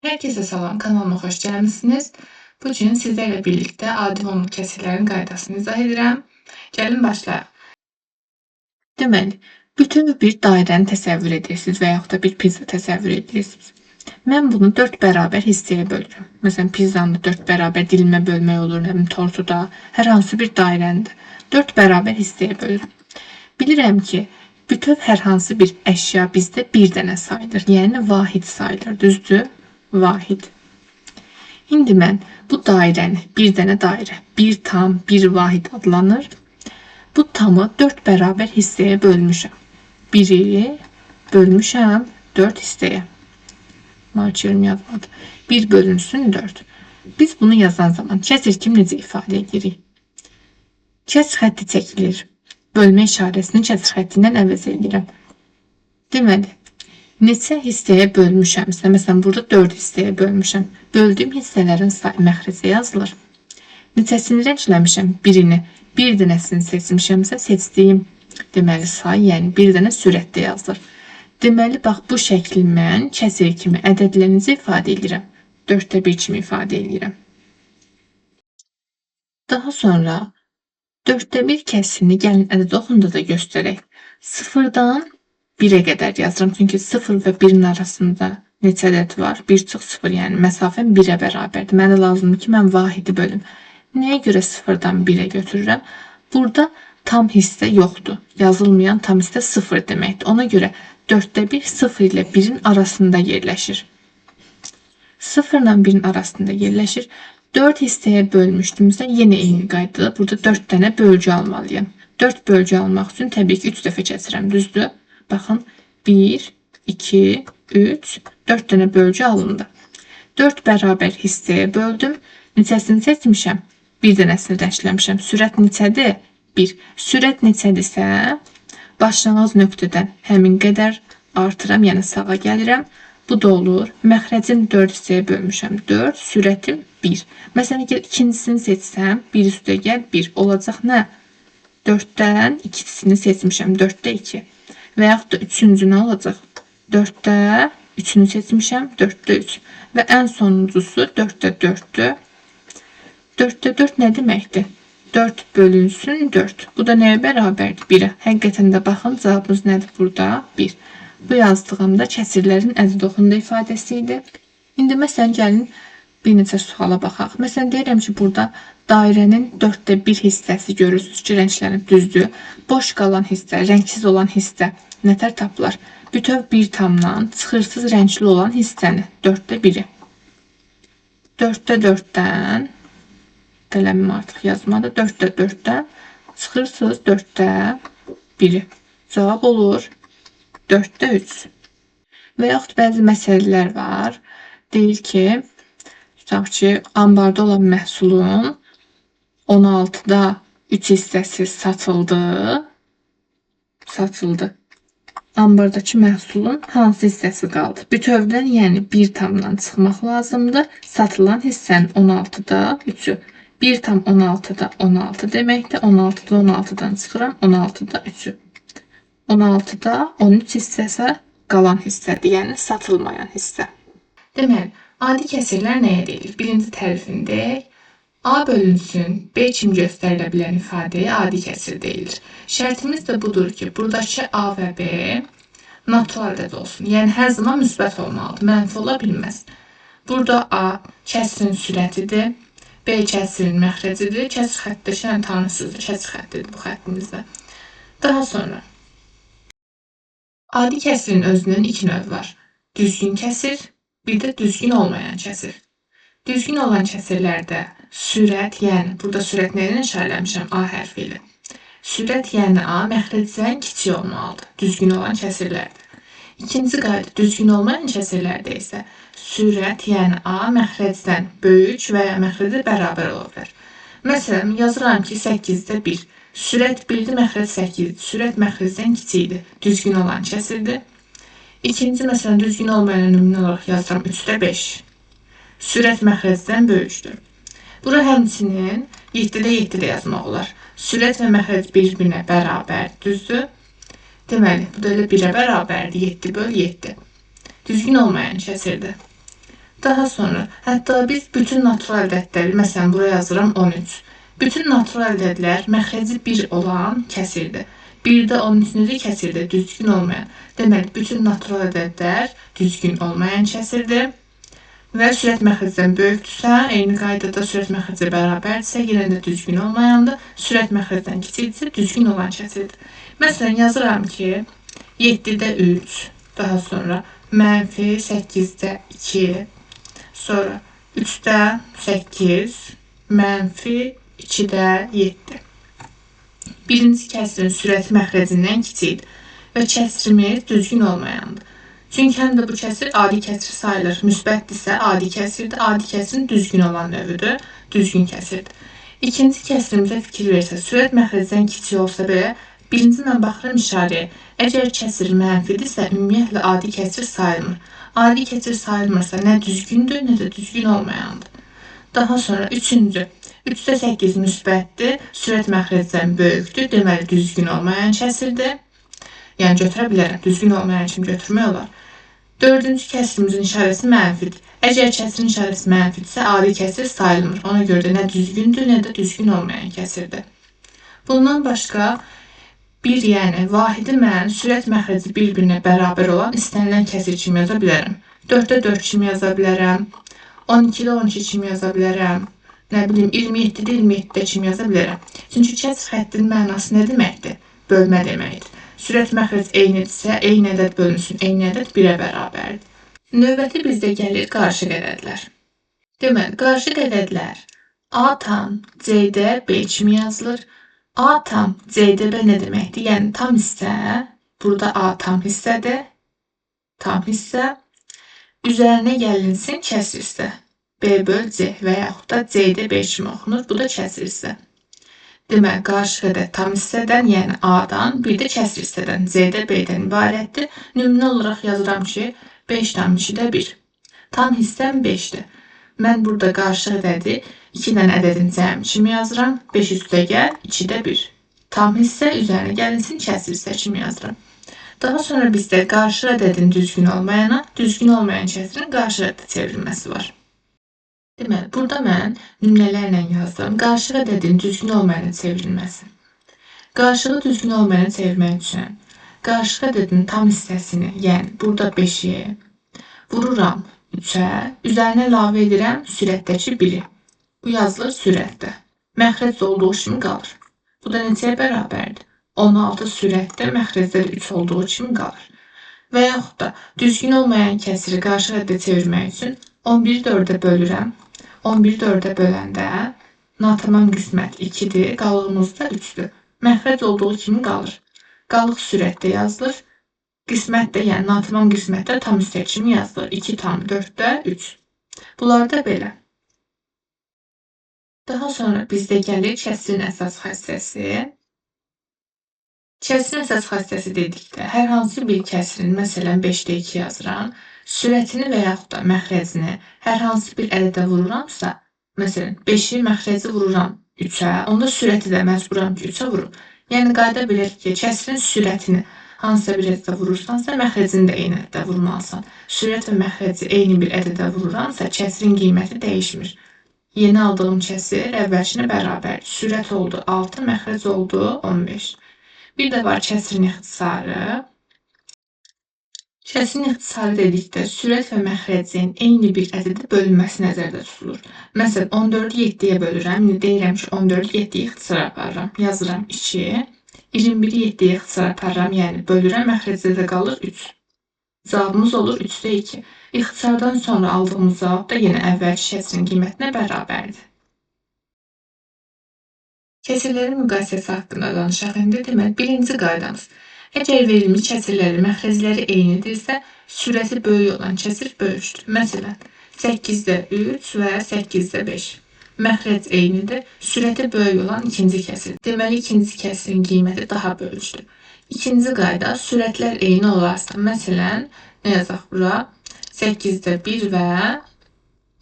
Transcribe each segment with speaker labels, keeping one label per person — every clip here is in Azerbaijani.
Speaker 1: Herkese salam, kanalıma xoş gəlmisiniz. Bu gün sizlərlə birlikdə adi onluq kəsirlərin qaydasını izah edirəm. Gəlin başlayaq. Deməli, bütöv bir dairəni təsəvvür edirsiniz və yaxud da bir pizza təsəvvür edirsiniz. Mən bunu 4 bərabər hissəyə bölürəm. Məsələn, pizzanı 4 bərabər dilimə bölmək olur, nə bilim, tortu da, hər hansı bir dairəni də 4 bərabər hissəyə bölürəm. Bilirəm ki, bütöv hər hansı bir əşya bizdə bir dənə sayılır, yəni vahid sayılır, düzdür? Vahid. İndi mən bu dairəni, bir dənə dairə, bir tam, bir vahid adlanır. Bu tamı 4 bərabər hissəyə bölmüşəm. 1'i bölmüşəm 4 hissəyə. Marçırım yazmadı. 1 bölünsün 4. Biz bunu yazan zaman kəsir kimi necə ifadə edirik? Kəsr xətti çəkilir. Bölmə işarəsini kəsr xətti ilə əvəz edirəm. Deməli, neçə hissəyə bölmüşəmsə, məsələn, burada 4 hissəyə bölmüşəm. Böldüyüm hissələrin sayı məxrəcə yazılır. Neçəsini rəngləmişəm? Birini. Bir dənəsini seçmişəmsə, seçdiyim deməli say, yəni bir dənə sürətdə yazılır. Deməli, bax, bu şəkli mən kəsir kimi ədədlərinizi ifadə edirəm. 4'də 1 kimi ifadə edirəm. Daha sonra 4'də 1 kəsirini gəlin ədəd oxunda da göstərək. 0'dan 1'ə qədər yazıram. Çünki 0 və 1'in arasında neçə ədəd var? 1 çıx 0, yəni məsafəm 1'ə bərabərdir. Mənə lazımdır ki, mən vahidi bölüm. Nəyə görə 0'dan 1'ə götürürəm? Burada tam hissə yoxdur. Yazılmayan tam hissə 0 deməkdir. Ona görə 4'də 1 0 ilə 1'in arasında yerləşir. 0 ilə 1'in arasında yerləşir. 4 hissəyə bölmüşdümsə, yenə eyni qaydada burada 4 dənə bölgü almalıyam. 4 bölgü almaq üçün təbii ki 3 dəfə kəsirəm, düzdür? Baxın, 1, 2, 3, 4 dənə bölgü alındı. 4 bərabər hissəyə böldüm. Neçəsini seçmişəm? Bir dənəsini rəngləmişəm. Sürət neçədir? 1. Sürət neçədirsə, başlanğıc nöqtədən həmin qədər artıram, yəni sağa gəlirəm. Bu da olur. Məxrəcim 4 hissəyə bölmüşəm. 4, sürətim 1. Məsələn, əgər ikincisini seçsəm, 1 üstə gəl 1 olacaq nə? 4'dən ikisini seçmişəm. 4'də 2. Və yaxud da üçüncü nə olacaq? 4'də 3'ünü seçmişəm. 4'də 3. Və ən sonuncusu 4'də 4'dür. 4'də 4 nə deməkdir? 4 bölünsün 4. Bu da nəyə bərabərdir? 1'ə. Həqiqətən də baxın, cavabımız nədir burada? 1. Bu yazdığımda kəsirlərin ədəd oxunda ifadəsi idi. İndi məsələn, gəlin bir neçə suala baxaq. Məsələn, deyirəm ki, burada dairənin 4'də 1 hissəsi görürsünüz ki, rənglərin düzdür. Boş qalan hissə, rəngsiz olan hissə nətər tapılar? Bütöv bir tamdan çıxırsız rəngli olan hissəni, 4'də 1'i. 4'də 4'dən qələmim artıq yazmadı. 4'də 4'dən çıxırsız 4'də 1'i. Cavab olur 4'də 3. Və yaxud bəzi məsələlər var. Deyir ki, tutaq ki, ambarda olan məhsulun 16'da 3 hissəsi satıldı. Ambardakı məhsulun hansı hissəsi qaldı? Bütövdən, yəni bir tamdan çıxmaq lazımdır. Satılan hissənin 16'da 3'ü. 1 tam 16'da 16 deməkdir. 16'da 16'dan çıxıram. 16'da 3'ü. 16'da 13 hissəsə qalan hissədir, yəni satılmayan hissə. Deməli, adi kəsirlər nəyə deyilir? Birinci tərifində A bölünsün B kimi göstərilə bilən ifadəyə adi kəsir deyilir. Şərtimiz də budur ki, buradakı A və B natural ədəd olsun. Yəni hər zaman müsbət olmalıdır, mənfi ola bilməz. Burada A kəsirin sürətidir, B kəsirin məxrəcidir, kəsir xətti yəni tanısızdır, kəsir xəttidir bu xəttimizdə. Daha sonra adi kəsirin özünün iki növü var. Düzgün kəsir, bir də düzgün olmayan kəsir. Düzgün olan kəsirlərdə sürət, yəni burada sürət nəyə işarələmişəm? A hərfi ilə. Sürət, yəni A məxrəcdən kiçik olmalıdır, düzgün olan kəsirlərdə. İkinci qayda, düzgün olmayan kəsirlərdə isə sürət, yəni A məxrəcdən böyük və ya məxrəcə bərabər ola bilər. Məsələn, yazıram ki, 8'də 1. Sürət 1'dir, məxrəc 8'dir. Sürət məxrəcdən kiçikdir, düzgün olan kəsirdir. İkinci, məsələn, düzgün olmayan nümunə olaraq yazıram 3'də 5. Sürət məxrəcdən böyükdür. Bura həmçinin 7'də 7 yazmaq olar. Sürət və məxrəc bir-birinə bərabər, düzdür? Deməli, bu da elə 1'ə bərabərdir, 7 böl 7. Düzgün olmayan kəsirdir. Daha sonra hətta biz bütün natural ədədləri, məsələn bura yazıram 13. Bütün natural ədədlər məxrəci 1 olan kəsirdir. 1-də 13-cü kəsirdir, düzgün olmayan. Deməli, bütün natural ədədlər düzgün olmayan kəsirdir. Və sürət məxrəcdən böyükdürsə, eyni qaydada sürət məxrəcə bərabərdirsə, yenə də düzgün olmayandır. Sürət məxrəcdən kiçikdirsə, düzgün olan kəsirdir. Məsələn, yazıram ki, 7-də 3, daha sonra mənfi 8-də 2, sonra 3-də 8, mənfi 2-də 7. Birinci kəsirin sürəti məxrəcindən kiçikdir və kəsirimiz düzgün olmayandır. Çünki həm də bu kəsir adi kəsir sayılır. Müsbətdirsə adi kəsirdir. Adi kəsirin düzgün olan növüdür. Düzgün kəsirdir. İkinci kəsirimizə fikir versək, sürət məxrəcdən kiçik olsa belə, birinci mən baxıram işarəyə. Əgər kəsir mənfidirsə, ümumiyyətlə adi kəsir sayılmır. Adi kəsir sayılmırsa nə düzgündür, nə də düzgün olmayandır. Daha sonra üçüncü. 3-də 8 müsbətdir. Sürət məxrəcdən böyükdür. Deməli, düzgün olmayan kəsirdir. Yəni götürə bilərəm. Düzgün olmayan kimi götürmək olar. Dördüncü kəsirimizin işarəsi mənfidir. Əgər kəsirin işarəsi mənfidirsə, adi kəsir sayılmır. Ona görə də nə düzgündür, nə də düzgün olmayan kəsirdir. Bundan başqa bir, yəni vahidi mən sürət məxrəci bir-birinə bərabər olan istənilən kəsir kimi yaza bilərəm. 4-də 4 kimi yaza bilərəm. 12-də 12 kimi yaza bilərəm. Nə bilim, 27-də 27-də kimi yaza bilərəm. Çünki kəsir xəttinin mənası nə deməkdir? Bölmə deməkdir. Sürət məxrəc eynidirsə, eyni ədəd bölünsün, eyni ədəd 1-ə bərabərdir. Növbəti bizdə gəlir qarışıq ədədlər. Deməli, qarışıq ədədlər A tam C-də B kimi yazılır. A tam C-də B nə deməkdir? Yəni tam hissə, burada A tam hissədir. Tam hissə. Üzərinə gəlinsin kəsr hissə. B böl C və yaxud da C-də B kimi oxunur. Bu da kəsr hissə. Deməli, qarışıq ədəd tam hissədən, yəni A-dan, bir də kəsr hissədən, C-də B-dən ibarətdir. Nümunə olaraq yazıram ki, 5/2-də 1. Tam hissəm 5-dir. Mən burada qarışıq ədədi 2 dənə ədədin cəmi kimi yazıram. 5 üstə gəl, 2-də 1. Tam hissə üzərinə gəlinsin, kəsr hissə kimi yazıram. Daha sonra bizdə qarışıq ədədin düzgün olmayana, düzgün olmayan kəsirin qarışıq ədəd çevrilməsi var. Deməli, burada mən nümunələrlə yazdım. Qarışıq ədədin düzgün olmayana çevrilməsi. Qarışığı düzgün olmayana çevirmək üçün qarışıq ədədin tam hissəsini, yəni burada 5-i vururam 3-ə, üzərinə əlavə edirəm sürətdəki 1-i. Bu yazılır sürətdə. Məxrəc olduğu kimi qalır. Bu da neçəyə bərabərdir? 16 sürətdə məxrəclər 3 olduğu kimi qalır. Və yaxud da düzgün olmayan kəsiri qarışıq ədədə çevirmək üçün 11-i 4-ə bölürəm. 11-i 4-ə böləndə natamam qismət 2-dir, qalığımız da 3-dür. Məxrəc olduğu kimi qalır. Qalıq sürətdə yazılır. Qismət də, yəni natamam qismətdə tam hissə kimi yazılır. 2 tam 4-də 3. Bunlar da belə. Daha sonra bizdə gəlir kəsirin əsas xassəsi. Kəsirin əsas xassəsi dedikdə hər hansı bir kəsirin, məsələn 5-də 2 yazıram, sürətini və yaxud da məxrəcini hər hansı bir ədədə vururamsa, məsələn 5-i məxrəci vururam 3-ə, onda sürəti də məcburam ki 3-ə vurum. Yəni qayda bilir ki, kəsirin sürətini hansısa bir ədədə vurursansa, məxrəcini də eyni ədədə vurmalısan. Sürət və məxrəci eyni bir ədədə vururamsa, kəsirin qiyməti dəyişmir. Yeni aldığım kəsir əvvəlkinə bərabər. Sürət oldu 6, məxrəc oldu 15. Bir də var kəsirin ixtisarı. Kəsirin ixtisarı dedikdə sürət və məxrəcin eyni bir ədədə bölünməsi nəzərdə tutulur. Məsələn, 14-ü 7-yə bölürəm. İndi deyirəm ki, 14-ü 7-yə ixtisar aparıram. Yazıram 2. 21-i 7-yə ixtisar aparıram. Yəni bölürəm, məxrəcdə də qalır 3. Cavabımız olur 3-də 2. İxtisardan sonra aldığımız cavab da yenə əvvəlki kəsirin qiymətinə bərabərdir. Kəsirlərin müqayisəsi haqqında danışaq indi. Deməli, birinci qaydamız. Əgər verilmiş kəsirlərin məxrəcləri eynidirsə, sürəti böyük olan kəsir böyükdür. Məsələn, 8-də 3 və 8-də 5. Məxrəc eynidir, sürəti böyük olan ikinci kəsir. Deməli, ikinci kəsirin qiyməti daha böyükdür. İkinci qayda, sürətlər eyni olarsa, məsələn, nə yazaq bura? 8-də 1 və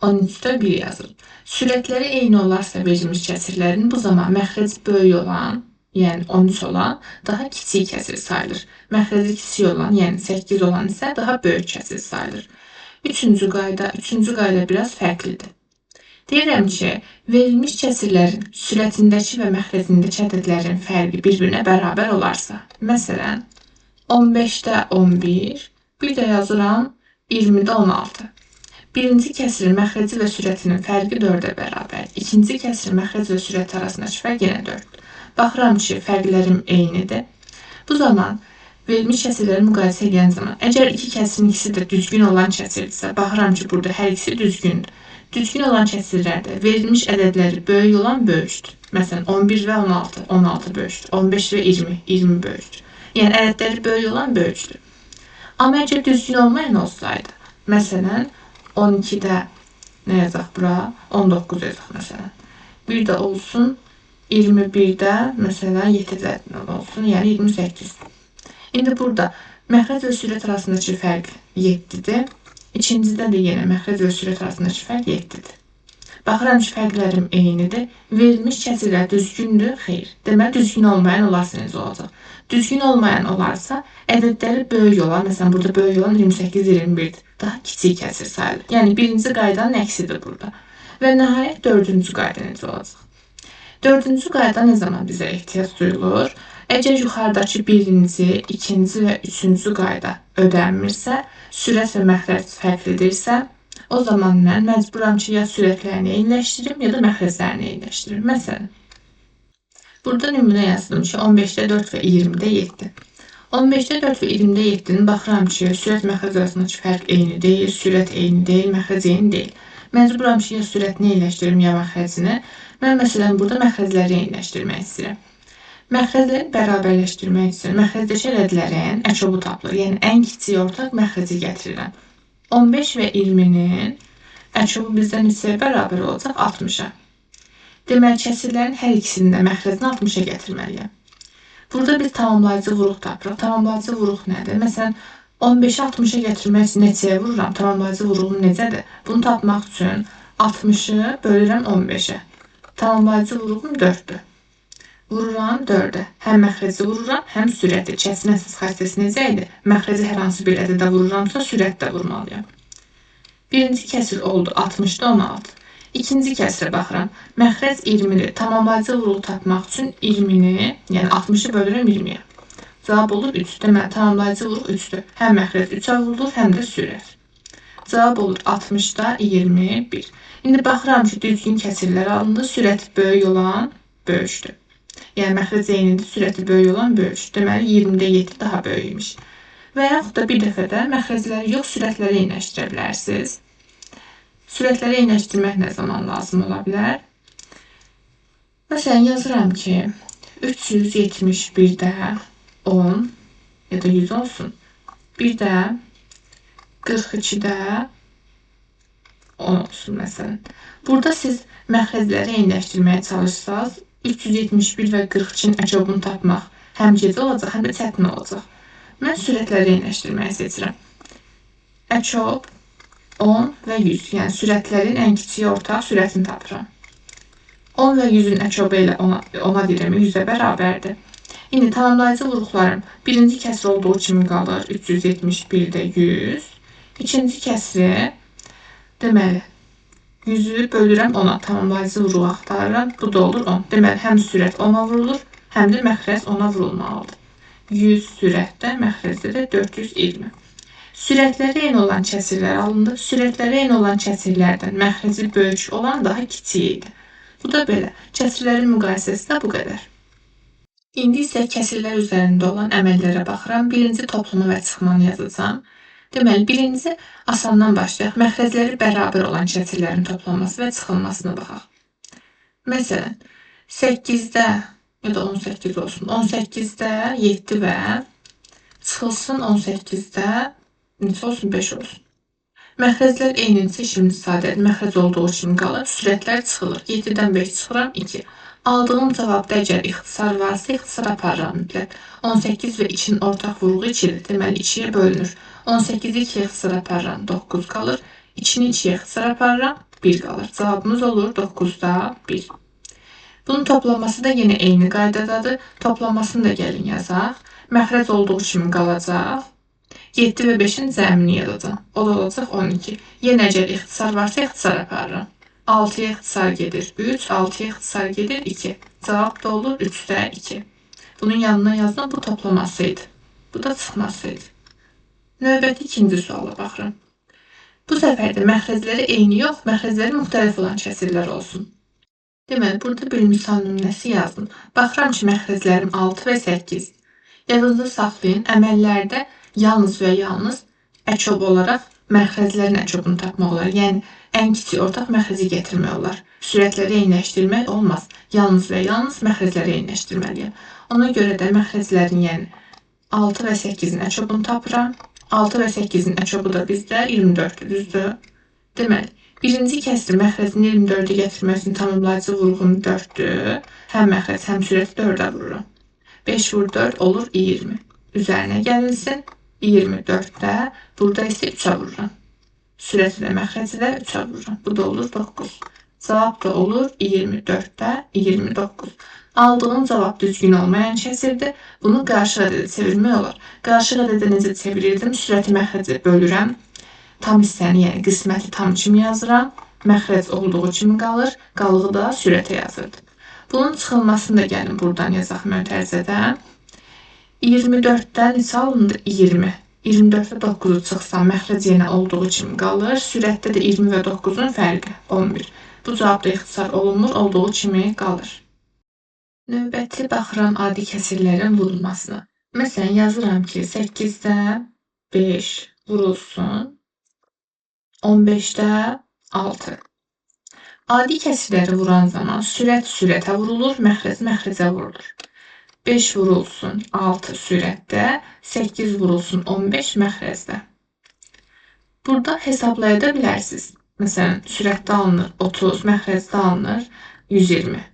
Speaker 1: 13-də 1 yazılır. Sürətləri eyni olarsa verilmiş kəsirlərin bu zaman məxrəc böyük olan, yəni 13 olan daha kiçik kəsir sayılır. Məxrəci kiçik olan, yəni 8 olan isə daha böyük kəsir sayılır. Üçüncü qayda biraz fərqlidir. Deyirəm ki, verilmiş kəsirlərin sürətindəki və məxrəcindəki ədədlərin fərqi bir-birinə bərabər olarsa, məsələn, 15-də 11, bir də yazıram 20-də 16. Birinci kəsirin məxrəci və sürətinin fərqi 4-ə bərabər. İkinci kəsirin məxrəc və sürət arasındakı fərq yenə 4-dür. Baxıram ki, fərqlərim eynidir. Bu zaman verilmiş kəsirləri müqayisə edən zaman, əgər iki kəsirin ikisi də düzgün olan kəsirdirsə, baxıram ki, burada hər ikisi düzgündür. Düzgün olan kəsirlərdə verilmiş ədədləri böyük olan böyükdür. Məsələn, 11 və 16, 16 böyükdür. 15 və 20, 20 böyükdür. Yəni, ədədləri böyük olan böyükdür. Amma əgər düzgün olmayan olsaydı, məsələn, 12-də nə yazaq bura? 19 yazaq məsələn. Bir də olsun 21-də məsələn 7-də olsun, yəni 28. İndi burada məxrəc və sürət arasındakı fərq 7-dir. İkincidə də yenə məxrəc və sürət arasındakı fərq 7-dir. Baxıram ki, fərqlərim eynidir. Verilmiş kəsirlər düzgündür, xeyr. Deməli, düzgün olmayan olarsa necə olacaq? Düzgün olmayan olarsa, ədədləri böyük olan, məsələn, burada böyük olan 28-21-dir. Daha kiçik kəsir sayılır. Yəni, birinci qaydanın əksidir burada. Və nəhayət, dördüncü qayda necə olacaq? Dördüncü qayda nə zaman bizə ehtiyac duyulur? Əgər yuxarıdakı birinci, ikinci və üçüncü qayda ödənmirsə, sürət və məxrəc fərqlidirsə, o zaman mən məcburam ki, ya sürətlərini eyniləşdirim, ya da məxrəclərini eyniləşdirim. Məsələn, burada nümunə yazdım ki, 15-də 4 və 20-də 7. 15-də 4 və 20-də 7-nin baxıram ki, sürət məxrəc arasındakı fərq eyni deyil, sürət eyni deyil, məxrəc eyni deyil. Məcburam ki, ya sürətini eyniləşdirim, ya məxrəcini. Mən məsələn, burada məxrəcləri eyniləşdirmək istəyirəm. Məxrəcləri bərabərləşdirmək üçün məxrəcdəki ədədlərin əçobu tapılır. Yəni, ən kiçik ortaq məxrəci gətirirəm. 15 və 20-nin əçobu bizdən neçəyə bərabər olacaq? 60-a. Deməli, kəsirlərin hər ikisini də məxrəcini 60-a gətirməliyəm. Burada biz tamamlayıcı vuruq tapırıq. Tamamlayıcı vuruq nədir? Məsələn, 15-i 60-a gətirmək üçün neçəyə vururam? Tamamlayıcı vuruğum necədir? Bunu tapmaq üçün 60-ı bölürəm 15-ə. Tamamlayıcı vuruğum 4-dür. Vururam 4-ə. Həm məxrəci vururam, həm sürəti. Kəsirin əsas xassəsi necə idi? Məxrəci hər hansı bir ədədə vururamsa, sürət də vurmalıyam. Birinci kəsir oldu 60-da 16. İkinci kəsirə baxıram. Məxrəc 20-dir. Tamamlayıcı vuruğu tapmaq üçün 20-ni, yəni 60-ı bölürəm 20-yə. Cavab olur 3. Deməli, tamamlayıcı vuruq 3-dür. Həm məxrəc 3-ə vurulur, həm də sürət. Cavab olur 60-da 21. İndi baxıram ki, düzgün kəsirlər alındı. Sürəti böyük olan böyükdür. Yəni, məxrəc eynidir, sürəti böyük olan böyükdür. Deməli, 20-də 7 daha böyükmüş. Və yaxud da bir dəfə də məxrəcləri yox, sürətləri eyniləşdirə bilərsiniz. Sürətləri eyniləşdirmək nə zaman lazım ola bilər? Məsələn, yazıram ki, 371-də 10 ya da 100 olsun. Bir də 42-də 10 olsun, məsələn. Burada siz məxrəcləri eyniləşdirməyə çalışsanız, 371 və 42-nin əçobunu tapmaq həm gecə olacaq, həm də çətin olacaq. Mən sürətləri eyniləşdirməyi seçirəm. Əçob 10 və 100, yəni sürətlərin ən kiçik ortaq sürətini tapıram. 10 və 100-ün əçobu ilə ona deyirəm, 100-ə bərabərdir. İndi tamamlayıcı vuruqlarım birinci kəsir olduğu kimi qalır, 371-də 100. İkinci kəsiri, deməli, 100-ü bölürəm 10-a, tamamlayıcı vuruğu axtarıram, bu da olur 10. Deməli, həm sürət 10-a vurulur, həm də məxrəc 10-a vurulmalıdır. 100 sürətdə, məxrəcdə də 420. Sürətləri eyni olan kəsirlər alındı. Sürətləri eyni olan kəsirlərdən məxrəci böyük olan daha kiçik idi. Bu da belə. Kəsirlərin müqayisəsi də bu qədər. İndi isə kəsirlər üzərində olan əməllərə baxıram. Birinci toplumu və çıxmanı yazacağam. Deməli, birinci asandan başlayaq. Məxrəcləri bərabər olan kəsirlərin toplanması və çıxılmasına baxaq. Məsələn, 8-də ya da 18 olsun. 18-də 7 və çıxılsın 18-də neçə olsun? 5 olsun. Məxrəclər eynidirsə şimdi sadədir. Məxrəc olduğu kimi qalır. Sürətlər çıxılır. 7-dən 5 çıxıram 2. Aldığım cavabda əgər ixtisar varsa, ixtisar aparıram mütləq. 18 və 2-nin ortaq vuruğu 2-dir. Deməli, 2-yə bölünür. 18-i 2-yə ixtisar aparıram, 9 qalır. 2-ni 2-yə ixtisar aparıram, 1 qalır. Cavabımız olur 9-da 1. Bunun toplanması da yenə eyni qaydadadır. Toplanmasını da gəlin yazaq. Məxrəc olduğu kimi qalacaq. 7 və 5-in cəmini yazacağam. O da olacaq 12. Yenə əgər ixtisar varsa ixtisar aparıram. 6-ya ixtisar gedir 3, 6-ya ixtisar gedir 2. Cavab da olur 3-də 2. Bunun yanına yazdım, bu toplamasıydı. Bu da çıxmasıydı. Növbəti ikinci suala baxıram. Bu səfər də məxrəcləri eyni yox, məxrəcləri müxtəlif olan kəsirlər olsun. Deməli, burada bir misal nümunəsi yazdım. Baxıram ki, məxrəclərim 6 və 8. Yadınızda saxlayın, əməllərdə yalnız və yalnız əçob olaraq məxrəclərin əçobunu tapmaq olar. Yəni, ən kiçik ortaq məxrəci getirmək olar. Sürətləri eyniləşdirmək olmaz. Yalnız və yalnız məxrəcləri eyniləşdirməliyəm. Ona görə də məxrəclərin, yəni 6 və 8-in əçobunu tapıram. 6 və 8-in əçobu da bizdə 24-dür, düzdür? Deməli, birinci kəsr məxrəcini 24-ə gətirmək üçün tamamlayıcı vurğum 4-dür. Həm məxrəc, həm sürəti 4-ə vururum. 5 vur 4 olur 20. Üzərinə gəlinsin 24-də, burada isə 3-ə vururam. Sürəti də məxrəci də 3-ə vururam. Bu da olur 9. Cavab da olur 24-də 29. Aldığım cavab düzgün olmayan kəsirdir. Bunu qarşı ədədə çevirmək olar. Qarşı ədədə necə çevirirdim? Sürəti məxrəci bölürəm. Tam hissəni, yəni qisməti tam kimi yazıram. Məxrəc olduğu kimi qalır. Qalığı da sürətə yazırdım. Bunun çıxılmasını da gəlin buradan yazaq mötərizədən. 24-dən neçə alındı? 20. 24-də 9-u çıxsam, məxrəc yenə olduğu kimi qalır. Sürətdə də 20 və 9-un fərqi 11. Bu cavab da ixtisar olunmur, olduğu kimi qalır. Növbəti baxıram adi kəsirlərin vurulmasına. Məsələn, yazıram ki, 8-də 5 vurulsun, 15-də 6. Adi kəsirləri vuran zaman sürət sürətə vurulur, məxrəc məxrəcə vurulur. 5 vurulsun 6 sürətdə, 8 vurulsun 15 məxrəcdə. Burada hesablaya da bilərsiniz. Məsələn, sürətdə alınır 30, məxrəcdə alınır 120.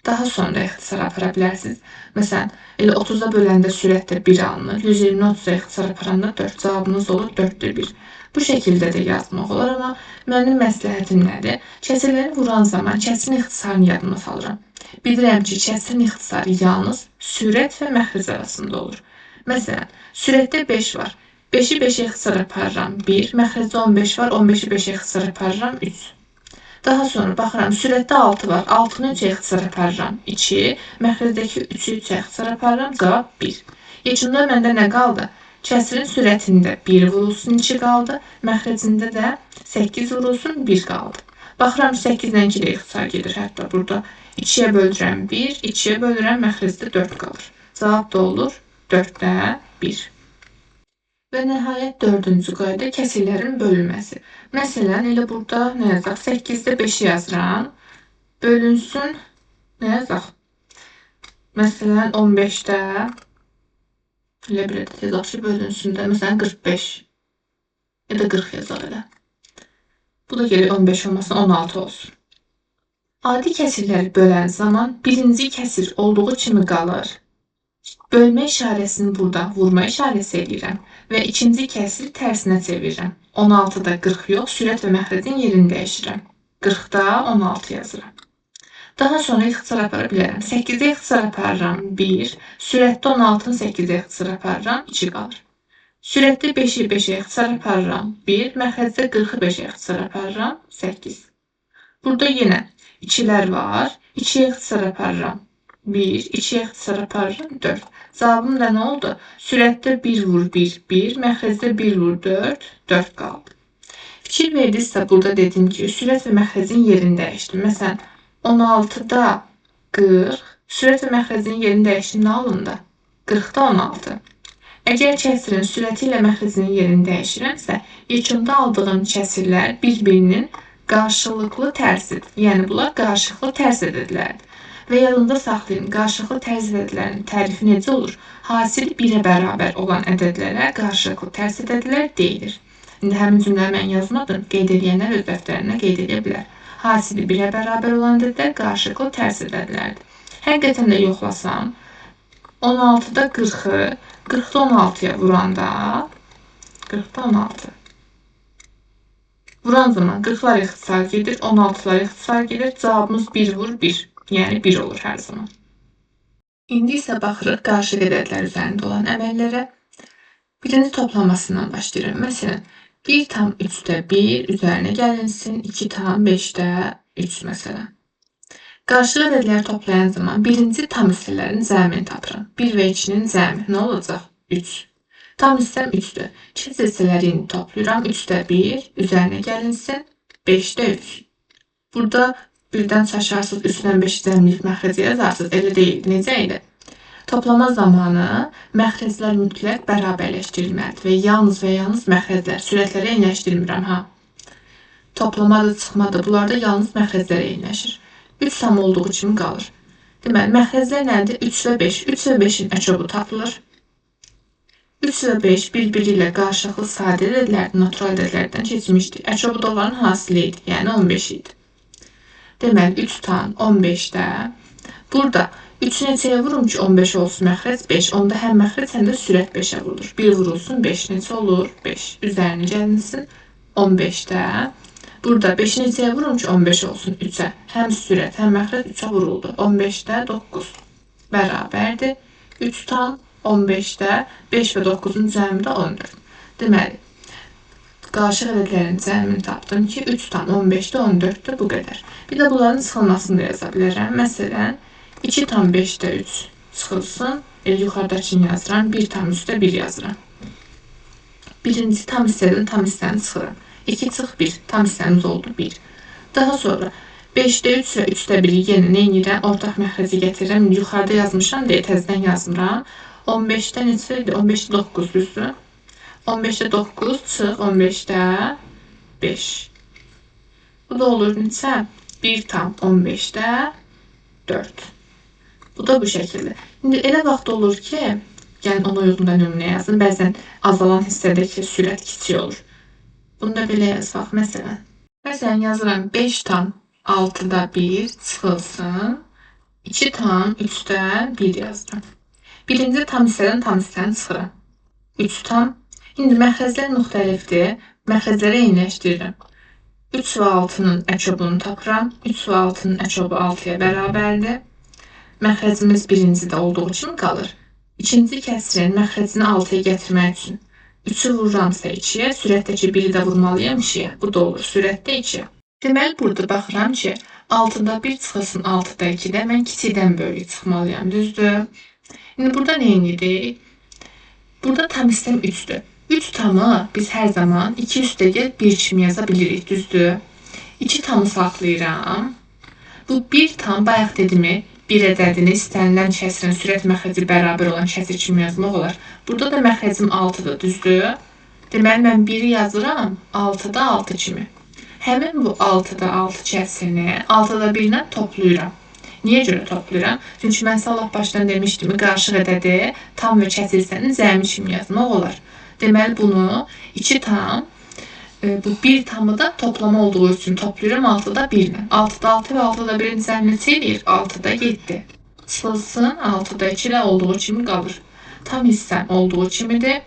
Speaker 1: Daha sonra ixtisar apara bilərsiniz. Məsələn, elə 30-a böləndə sürətdə 1 alınır, 120-ə 30-a ixtisar aparanda 4. Cavabınız olur 4-də 1. Bu şəkildə də yazmaq olar, amma mənim məsləhətim nədir? Kəsirləri vuran zaman kəsirin ixtisarını yadıma salıram. Bilirəm ki, kəsirin ixtisarı yalnız sürət və məxrəc arasında olur. Məsələn, sürətdə 5 var. 5-i 5-ə ixtisar aparıram 1, məxrəcdə 15 var, 15-i 5-ə ixtisar aparıram 3. Daha sonra baxıram, sürətdə 6 var, 6-nı 3-ə ixtisar aparıram 2, məxrəcdəki 3-ü 3-ə ixtisar aparıram, cavab 1. Yekunda məndə nə qaldı? Kəsirin sürətində 1 vurulsun 2 qaldı, məxrəcində də 8 vurulsun 1 qaldı. Baxıram 8-lə 2 də ixtisar gedir, hətta burada 2-yə bölürəm 1, 2-yə bölürəm, məxrəcdə 4 qalır. Cavab da olur 4-də 1. Və nəhayət 4-cü qayda kəsirlərin bölünməsi. Məsələn, elə burada nə yazaq? 8-də 5-i yazıram. Bölünsün, nə yazaq? Məsələn, 15-də elə bir ədəd yazaq ki, bölünsün də, məsələn, 45 ya da 40 yazaq elə. Bu da gəlir 15 olmasın, 16 olsun. Adi kəsirləri bölən zaman birinci kəsir olduğu kimi qalır. Bölmə işarəsini burada vurma işarəsi edirəm və ikinci kəsiri tərsinə çevirirəm. 16-da 40 yox, sürət və məxrəcin yerini dəyişirəm. 40-da 16 yazıram. Daha sonra ixtisar apara bilərəm. 8-də ixtisar aparıram 1, sürətdə 16-nı 8-də ixtisar aparıram 2 qalır. Sürətdə 5-i 5-ə ixtisar aparıram 1, məxrəcdə 40-ı 5-ə ixtisar aparıram 8. Burada yenə 2-lər var, 2-yə ixtisar aparıram 1, 2-yə ixtisar aparıram 4. Cavabım da nə oldu? Sürətdə 1 vur 1, 1, məxrəcdə 1 vur 4, 4 qaldı. Fikir verdinizsə, burada dedim ki, sürət və məxrəcin yerini dəyişdim. Məsələn, 16-da 40, sürət və məxrəcin yerini dəyişdim, nə alındı? 40-da 16. Əgər kəsirin sürəti ilə məxrəcinin yerini dəyişirəmsə, yekunda aldığım kəsirlər bir-birinin qarşılıqlı tərsidir. Yəni, bunlar qarşılıqlı tərs ədədlərdir. Və yadında saxlayın, qarşılıqlı tərs ədədlərin tərifi necə olur? Hasili 1-ə bərabər olan ədədlərə qarşılıqlı tərs ədədlər deyilir. İndi həmin cümlə mən yazmadım, qeyd edənlər öz dəftərinə qeyd edə bilər. Hasili 1-ə bərabər olan ədədlər qarşılıqlı tərs ədədlərdir. Həqiqətən də yoxlasam, 16-da 40-ı 40-da 16-ya vuranda 40-da 16. Vuran zaman 40-lar ixtisar gedir, 16-lar ixtisar gedir, cavabımız 1 vur 1. Yəni 1 olur hər zaman. İndi isə baxırıq qarşı ədədlər üzərində olan əməllərə. Birinci toplamasından başlayırım. Məsələn, 1 tam 3'də 1 üzərinə gəlinsin 2 tam 5'də 3 məsələn. Qarşılıq ədədləri toplayan zaman birinci tam hissələrin zəmini tapıram. 1 və 2'nin zəmi nə olacaq? 3. Tam hissəm 3'dür. Kiçik hissələri indi toplayıram. 3'də 1 üzərinə gəlinsin 5'də 3. Burada birdən çaşarsınız, 3-dən 5 zəmlik məxrəci yazarsınız. Elə deyil. Necə idi? Toplama zamanı məxrəclər mütləq bərabərləşdirilməlidir və yalnız məxrəclər, sürətlərə eyniləşdirmirəm ha. Toplamadır, çıxmadır, bunlarda yalnız məxrəclər eyniləşir. 3 tam olduğu kimi qalır. Deməli, məxrəclər nədir? 3 və 5. 3 və 5'in əçobu tapılır. 3 və 5 bir-biri ilə qarşılıqlı sadə ədədlərdən, natural ədədlərdən keçmişdir. Əçobu da onların hasili idi, yəni 15 idi. Deməli, 3 tam 15'də burada 3'ü neçəyə vurum ki 15 olsun məxrəc 5. Onda həm məxrəc həm də sürət 5'ə vurulur. 1 vurulsun 5 neçə olur? 5. Üzərinə gəlinsin 15'də. Burada 5'i neçəyə vurum ki 15 olsun 3'ə. Həm sürət həm məxrəc 3'ə vuruldu. 15'də 9 bərabərdir. 3 tam 15'də 5 və 9'un cəmi də 14. Deməli, qarşı ədədlərin cəmini tapdım ki 3 tam 15'də 14'dür bu qədər. Bir də bunların çıxılmasını da yaza bilərəm. Məsələn, 2 tam 5'də 3 çıxılsın. Yuxarıdakini yazıram. 1 tam 3'də 1 yazıram. Birinci tam hissədən tam hissəni çıxıram. 2 çıx 1. Tam hissəmiz oldu 1. Daha sonra 5'də 3 və 3'də 1'i yenə neynirəm? Ortaq məxrəci gətirirəm. Yuxarıda yazmışam deyə təzədən yazmıram. 15'də neçə idi? 15'də 9 düzdür. 15'də 9 çıx 15'də 5. Bu da olur neçə? 1 tam 15'də 4. Bu da bu şəkildə. İndi elə vaxt olur ki, yəni ona uyğun da nümunə yazın. Bəzən azalan hissədəki sürət kiçik olur. Bunu da belə yazaq. Məsələn yazıram 5 tam 6'da 1 çıxılsın. 2 tam 3'də 1 yazıram. Birinci tam hissədən tam hissəni çıxıram. 3 tam. İndi məxrəclər müxtəlifdir. Məxrəcləri eyniləşdirirəm. 3 və 6'nın əçobunu tapıram. 3 və 6'nın əçobu 6'ya bərabərdir. Məxrəcimiz birincidə olduğu kimi qalır. İkinci kəsrin məxrəcini 6'ya gətirmək üçün 3'ü vururamsa 2'yə, sürətdəki 1'i də vurmalıyam 2'yə. Bu da olur, sürətdə 2'yə. Deməli, burada baxıram ki, 6'da 1 çıxılsın 6'da 2'də mən kiçikdən böyük çıxmalıyam, düzdür? İndi burada neyinidik? Burada tam hissəm 3'dür. 3 tamı biz hər zaman 2 üstəgəl 1 kimi yaza bilirik, düzdür? 2 tamı saxlayıram. Bu 1 tam bayaq dedimi, bir ədədini istənilən kəsrin sürət məxrəci bərabər olan kəsr kimi yazmaq olar. Burada da məxrəcim 6'dır, düzdür? Deməli, mən 1'i yazıram 6'da 6 kimi. Həmin bu 6'da 6 kəsirini 6'da 1 ilə toplayıram. Niyə görə toplayıram? Çünki mən Allah başdan demişdim, qarşıq ədədi tam və kəsr hissənin zəmi kimi yazmaq olar. Deməli, bunu 2 tam, bu 1 tamı da toplama olduğu üçün toplayıram 6'da 1 ilə. 6'da 6 və 6'da 1'in zəmi neçə eləyir? 6'da 7. Çıxılsın 6'da 2 ilə olduğu kimi qalır. Tam hissəm olduğu kimidir.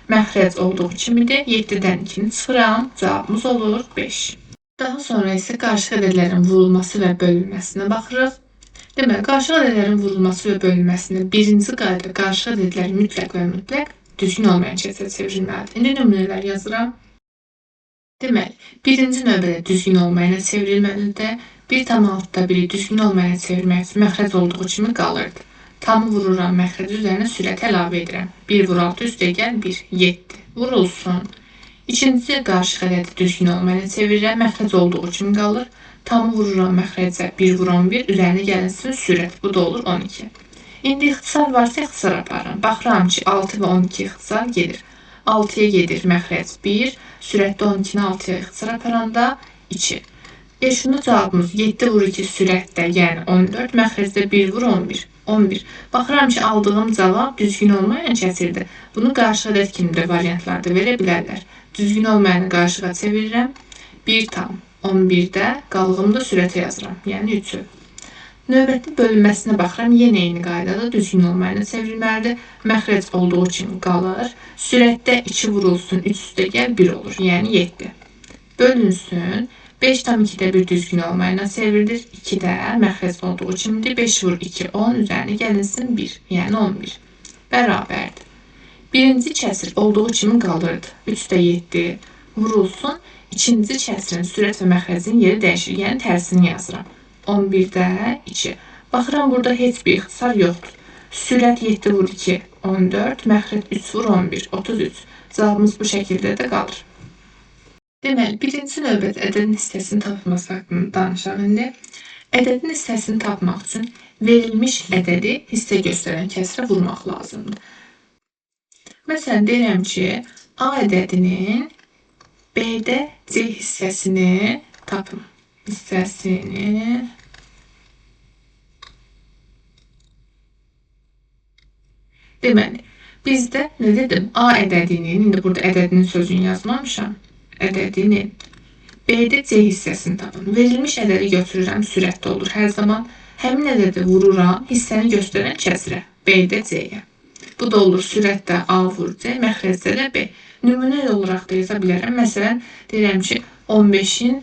Speaker 1: Məxrəc olduğu kimidir. 7'dən 2'ni çıxıram. Cavabımız olur 5. Daha sonra isə qarşıq ədədlərin vurulması və bölünməsinə baxırıq. Deməli, qarşıq ədədlərin vurulması və bölünməsində birinci qayda qarşıq ədədləri mütləq və mütləq düzgün olmayan kəsə çevrilməlidir. İndi nümunələr yazıram. Deməli, birinci növbədə düzgün olmayana çevrilməlidir. 1 tam 6'da 1'i düzgün olmayana çevirmək üçün məxrəc olduğu kimi qalırdı. Tamı vururam məxrəc üzərinə sürət əlavə edirəm. 1 vur 6 üstəgəl 1, 7. Vurulsun. İkinci qarşıq ədədi düzgün olmayana çevirirəm. Məxrəc olduğu kimi qalır. Tamı vururam məxrəcə 1 vur 11 üzərinə gəlinsin sürət. Bu da olur 12. İndi ixtisar varsa ixtisar aparıram. Baxıram ki 6 və 12 ixtisar gedir. 6'ya gedir məxrəc 1, sürətdə 12'ni 6'ya ixtisar aparanda 2. Şunda cavabımız 7 vur 2 sürətdə, yəni 14, məxrəcdə 1 vur 11. 11. Baxıram ki, aldığım cavab düzgün olmayan kəsirdir. Bunu qarşıq ədəd kimi də variantlarda verə bilərlər. Düzgün olmayanı qarşığa çevirirəm. 1 tam 11'də qalığımı da sürətə yazıram, yəni 3'ü. Növbəti bölünməsinə baxıram, yenə eyni qaydada düzgün olmayana çevrilməlidir. Məxrəc olduğu kimi qalır. Sürətdə 2 vurulsun, 3 üstəgəl 1 olur, yəni 7. Bölünsün. 5 tam 2'də 1 düzgün olmayana çevrilir. 2'də məxrəc olduğu kimidir. 5 vur 2, 10 üzərinə gəlinsin 1, yəni 11. Bərabərdir. Birinci kəsir olduğu kimi qalırdı. 3-də 7 vurulsun. İkinci kəsirin sürət və məxrəcin yeri dəyişir. Yəni tərsini yazıram. 11-də 2. Baxıram, burada heç bir ixtisar yoxdur. Sürət 7 vur 2, 14. Məxrəc 3 vur 11, 33. Cavabımız bu şəkildə də qalır. Deməli, birinci növbədə ədədin hissəsinin tapılması haqqında danışaq indi. Ədədin hissəsini tapmaq üçün verilmiş ədədi hissə göstərən kəsrə vurmaq lazımdır. Məsələn, deyirəm ki, A ədədinin B'də C hissəsini tapın. Deməli, bizdə nə dedim? A ədədinin, indi burada ədədinin sözünü yazmamışam. Ədədinin B'də C hissəsini tapın. Verilmiş ədədi götürürəm, sürətdə olur hər zaman. Həmin ədədi vururam hissəni göstərən kəsrə, B'də C-yə. Bu da olur sürətdə A vur C, məxrəcdə də B. Nümunə olaraq da yaza bilərəm. Məsələn, deyirəm ki, 15-in,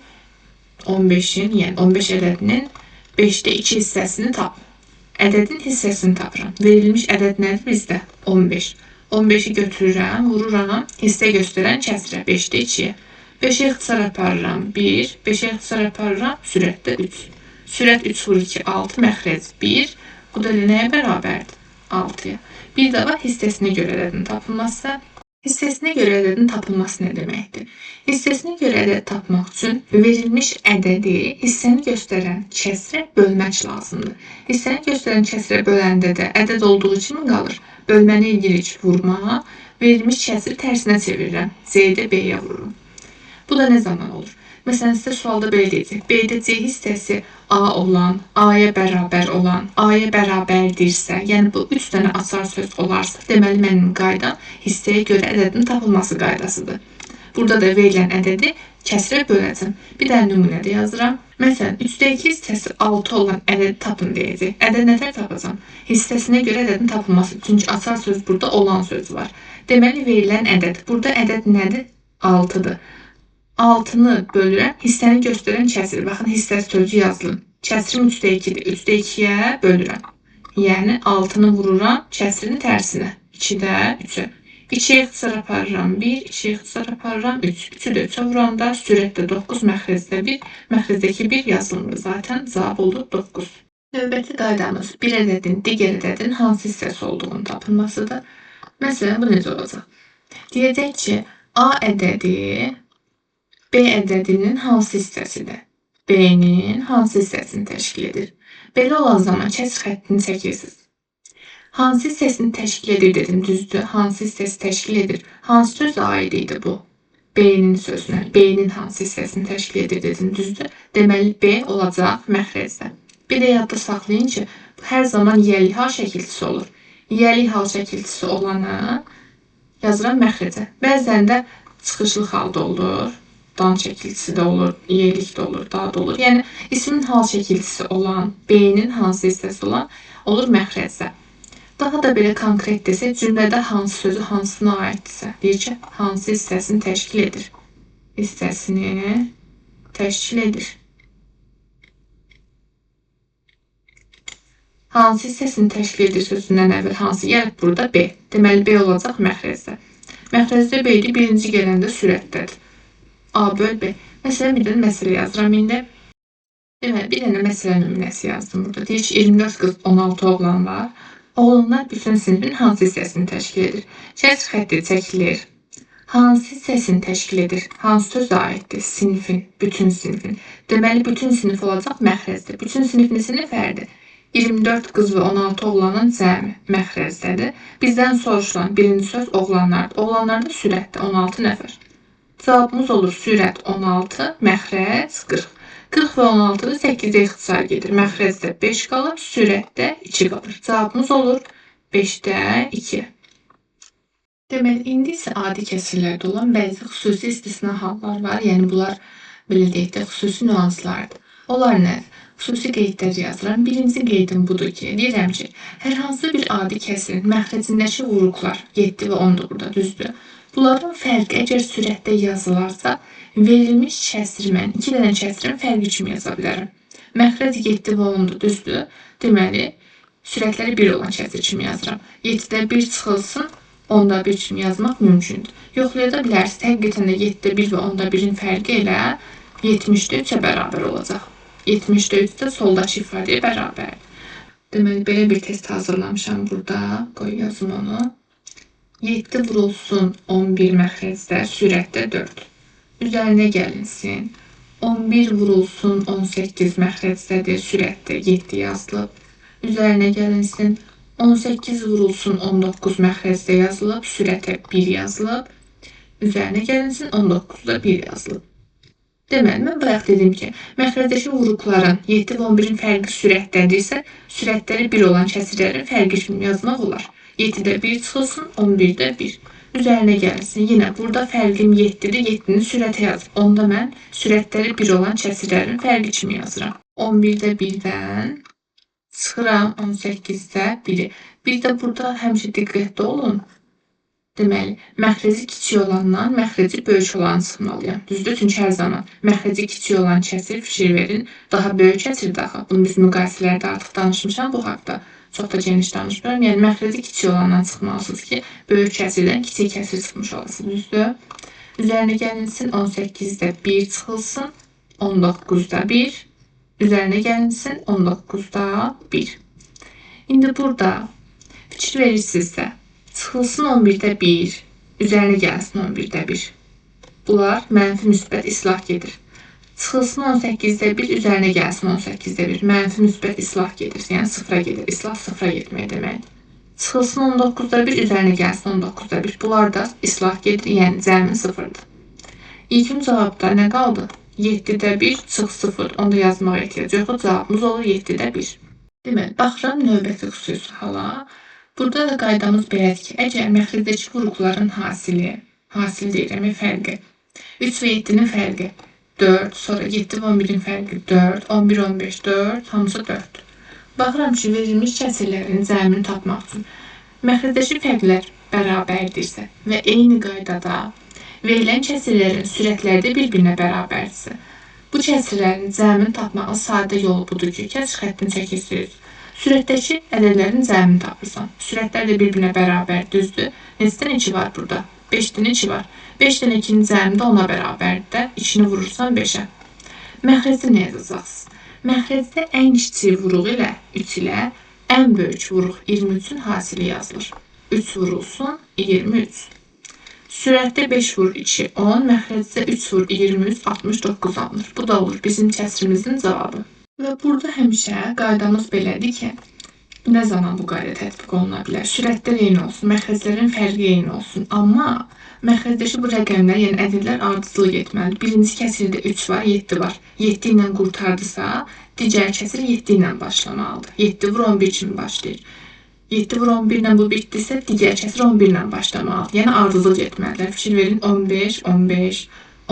Speaker 1: yəni 15 ədədinin 5-də 2 hissəsini tap. Ədədin hissəsini tapıram. Verilmiş ədəd nədir bizdə? 15. 15-i götürürəm, vururam, hissə göstərən kəsrə, 5-də 2-yə. 5-ə ixtisar aparıram, 1, 5-ə ixtisar aparıram, sürətdə 3. Sürət 3 vur 2, 6, məxrəc 1. Bu da nəyə bərabərdir? 6-ya. Bir də var hissəsinə görə ədədin tapılması. Hissəsinə görə ədədin tapılması nə deməkdir? Hissəsinə görə ədəd tapmaq üçün verilmiş ədədi hissəni göstərən kəsrə bölmək lazımdır. Hissəni göstərən kəsrə böləndə də ədəd olduğu kimi qalır. Bölməni ilgilik vurma, verilmiş kəsri tərsinə çevirirəm. C-də B-yə vururum. Bu da nə zaman olur? Məsələn, sizə sualda belə deyəcək. B'də C hissəsi A olan, A-ya bərabər olan, A-ya bərabərdirsə, yəni bu 3 dənə açar söz olarsa, deməli mənim qaydam hissəyə görə ədədin tapılması qaydasıdır. Burada da verilən ədədi kəsrə böləcəm. Bir də nümunədə yazıram. Məsələn, 3-də 2 hissəsi 6 olan ədədi tapın deyəcək. Ədəd nətər tapacam? Hissəsinə görə ədədin tapılması. Çünki açar söz burada olan söz var. Deməli, verilən ədəd. Burada ədəd nədir? 6-dır. 6-nı bölürəm, hissəni göstərən kəsr. Baxın, hissə sözü yazılır. Kəsrim 3-də 2-dir. 3-də 2-yə bölürəm. Yəni 6-nı vururam, kəsrin tərsinə. 2-də 3-ə. 2-yə ixtisar aparıram 1, 2-yə ixtisar aparıram 3. 3-ü də 3-ə vuranda sürətdə 9, məxrəcdə 1, məxrəcdəki 1 yazılmır. Zaten cavab oldu 9. Növbəti qaydamız bir ədədin digər ədədin hansı hissəsi olduğunu tapılmasıdır. Məsələn, bu necə olacaq? Deyəcək ki, A ədədi B ədədinin hansı hissəsidir? B-nin hansı hissəsini təşkil edir? Belə olan zaman kəsr xəttini çəkirsiniz. Hansı hissəsini təşkil edir dedim, düzdür. Hansı hissəsi təşkil edir? Hansı söz aid idi bu? B-nin sözünə. B-nin hansı hissəsini təşkil edir dedim, düzdür. Deməli, B olacaq məxrəcdə. Bir də yadda saxlayın ki, hər zaman yəli hal şəkiltisi olur. Yəli hal şəkiltisi olanı yazıram məxrəcə. Bəzən də çıxışlı halda olur. Dan şəkiltisi də olur, yelik də olur, da da olur. Yəni, ismin hal şəkiltisi olan, B-nin hansı hissəsi olan olur məxrəcdə. Daha da belə konkret desək, cümlədə hansı sözü hansına aiddirsə, deyir ki, hansı hissəsini təşkil edir. Hissəsini təşkil edir. Hansı hissəsini təşkil edir sözündən əvvəl hansı? Yəni, burada B. Deməli, B olacaq məxrəcdə. Məxrəcdə B-dir, birinci gələndə sürətdədir. A böl B. Məsələn, bir dənə məsələ yazıram indi. Deməli, bir dənə məsələ nümunəsi yazdım burada. Deyir ki, 24 qız, 16 oğlan var. Oğlanlar bütün sinifin hansı hissəsini təşkil edir? Kəsr xətti çəkilir. Hansı hissəsini təşkil edir? Hansı söz aiddir? Sinifin, bütün sinifin. Deməli, bütün sinif olacaq məxrəcdə. Bütün sinif neçə nəfərdir? 24 qız və 16 oğlanın cəmi məxrəcdədir. Bizdən soruşulan birinci söz oğlanlardır. Oğlanlarda sürətdə 16 nəfər. Cavabımız olur sürət 16, məxrəc 40. 40 və 16-da 8-də ixtisar gedir. Məxrəcdə 5 qalır, sürətdə 2 qalır. Cavabımız olur 5-də 2. Deməli, indi isə adi kəsirlərdə olan bəzi xüsusi istisna hallar var. Yəni, bunlar belə deyək də xüsusi nüanslardır. Onlar nədir? Xüsusi qeydlər yazıram. Birinci qeydim budur ki, deyirəm ki, hər hansı bir adi kəsirin məxrəcindəki vuruqlar 7 və 10-dur burada, düzdür. Bunların fərqi əgər sürətdə yazılarsa, verilmiş kəsiri mən 2 dənə kəsirin fərqi kimi yaza bilərəm. Məxrəc 7 və 10-dur, düzdür. Deməli, sürətləri 1 olan kəsir kimi yazıram. 7-də 1 çıxılsın, 10'da 1 kimi yazmaq mümkündür. Yoxlaya bilərsiniz. Həqiqətən də 7'də 1 və 10'da 1'in fərqi elə 70'də 3'ə bərabər olacaq. 70'də 3 də soldakı ifadəyə bərabərdir. Deməli, belə bir test hazırlamışam burada. Qoy yazım onu. 7 vurulsun 11 məxrəcdə, sürətdə 4. Üzərinə gəlinsin. 11 vurulsun 18 məxrəcdədir, sürətdə 7 yazılıb. Üzərinə gəlinsin. 18 vurulsun 19 məxrəcdə yazılıb, sürətə 1 yazılıb. Üzərinə gəlinsin, 19'da 1 yazılıb. Deməli, mən bayaq dedim ki, məxrəcdəki vuruqların 7 və 11'in fərqi sürətdədirsə, sürətləri 1 olan kəsirlərin fərqi kimi yazmaq olar. 7'də 1 çıxılsın, 11'də 1. Üzərinə gəlsin. Yenə burada fərqim 7'dir, 7'ni sürətə yazıb. Onda mən sürətləri 1 olan kəsirlərin fərqi kimi yazıram. 11'də 1'dən çıxıram 18'də 1'i. Bir də burada həmişə diqqətli olun. Deməli, məxrəci kiçik olandan məxrəci böyük olanı çıxmalıyam. Düzdür? Çünki hər zaman məxrəci kiçik olan kəsir, fikir verin, daha böyük kəsirdir axı. Bunu biz müqayisələrdə artıq danışmışam bu haqda. Çox da geniş danışmıyorum. Yəni, məxrəci kiçik olandan çıxmalısınız ki, böyük kəsirdən kiçik kəsir çıxmış olasınız. Düzdür? Üzərinə gəlinsin, 18'də 1 çıxılsın, 19'da 1. Üzərinə gəlinsin, 19'da 1. İndi burada fikir verirsinizsə, çıxılsın 11'də 1, üzərinə gəlsin 11'də 1. Bunlar mənfi müsbət islah gedir. Çıxılsın 18'də 1, üzərinə gəlsin 18'də 1. Mənfi müsbət islah gedir. Yəni sıfıra gedir. İslah sıfıra getmək deməkdir. Çıxılsın 19'da 1, üzərinə gəlsin 19'da 1. Bunlar da islah gedir. Yəni cəmi sıfırdır. İlkin cavabda nə qaldı? 7'də 1 çıx 0. Onda yazmağa ehtiyac yoxdur. Cavabımız olur 7'də 1. Deməli, baxıram növbəti xüsusi hala. Burada da qaydamız belədir ki, əgər məxrəcdəki vuruqların hasil deyirəm, fərqi, 3 və 7'nin fərqi 4, sonra 7 və 11'in fərqi 4, 11, 15, 4, hamısı 4. Baxıram ki, verilmiş kəsirlərin cəmini tapmaq üçün məxrəcdəki fərqlər bərabərdirsə və eyni qaydada verilən kəsirlərin sürətləri də bir-birinə bərabərdirsə, bu kəsirlərin cəmini tapmağın sadə yolu budur ki, kəsir xəttini çəkirsiniz. Sürətdəki ədədlərin cəmini tapırsan. Sürətlər də bir-birinə bərabər, düzdür. Neçədən 2 var burada? 5'dən 2 var. 5'dən 2'nin cəmi də 10'a bərabərdir də. 2'ni vurursan 5'ə. Məxrəcdə nə yazacaqsınız? Məxrəcdə ən kiçik vuruq ilə 3 ilə ən böyük vuruq 23'ün hasili yazılır. 3 vurulsun 23. Sürətdə 5 vur 2 10, məxrəcdə 3 vur 23 69 alınır. Bu da olur bizim kəsirimizin cavabı. Və burada həmişə qaydamız belədir ki, nə zaman bu qayda tətbiq oluna bilər? Sürətlər eyni olsun, məxrəclərin fərqi eyni olsun. Amma məxrəcdəki bu rəqəmlər, yəni ədədlər ardıcıl getməlidir. Birinci kəsirdə 3 var, 7 var. 7 ilə qurtardısa, digər kəsir 7 ilə başlamalıdır. 7 vur 11 kimi başlayır. 7 vur 11 ilə bu bitdisə, digər kəsir 11 ilə başlamalıdır. Yəni ardıcıl getməlidir. Fikir verin, 15, 15,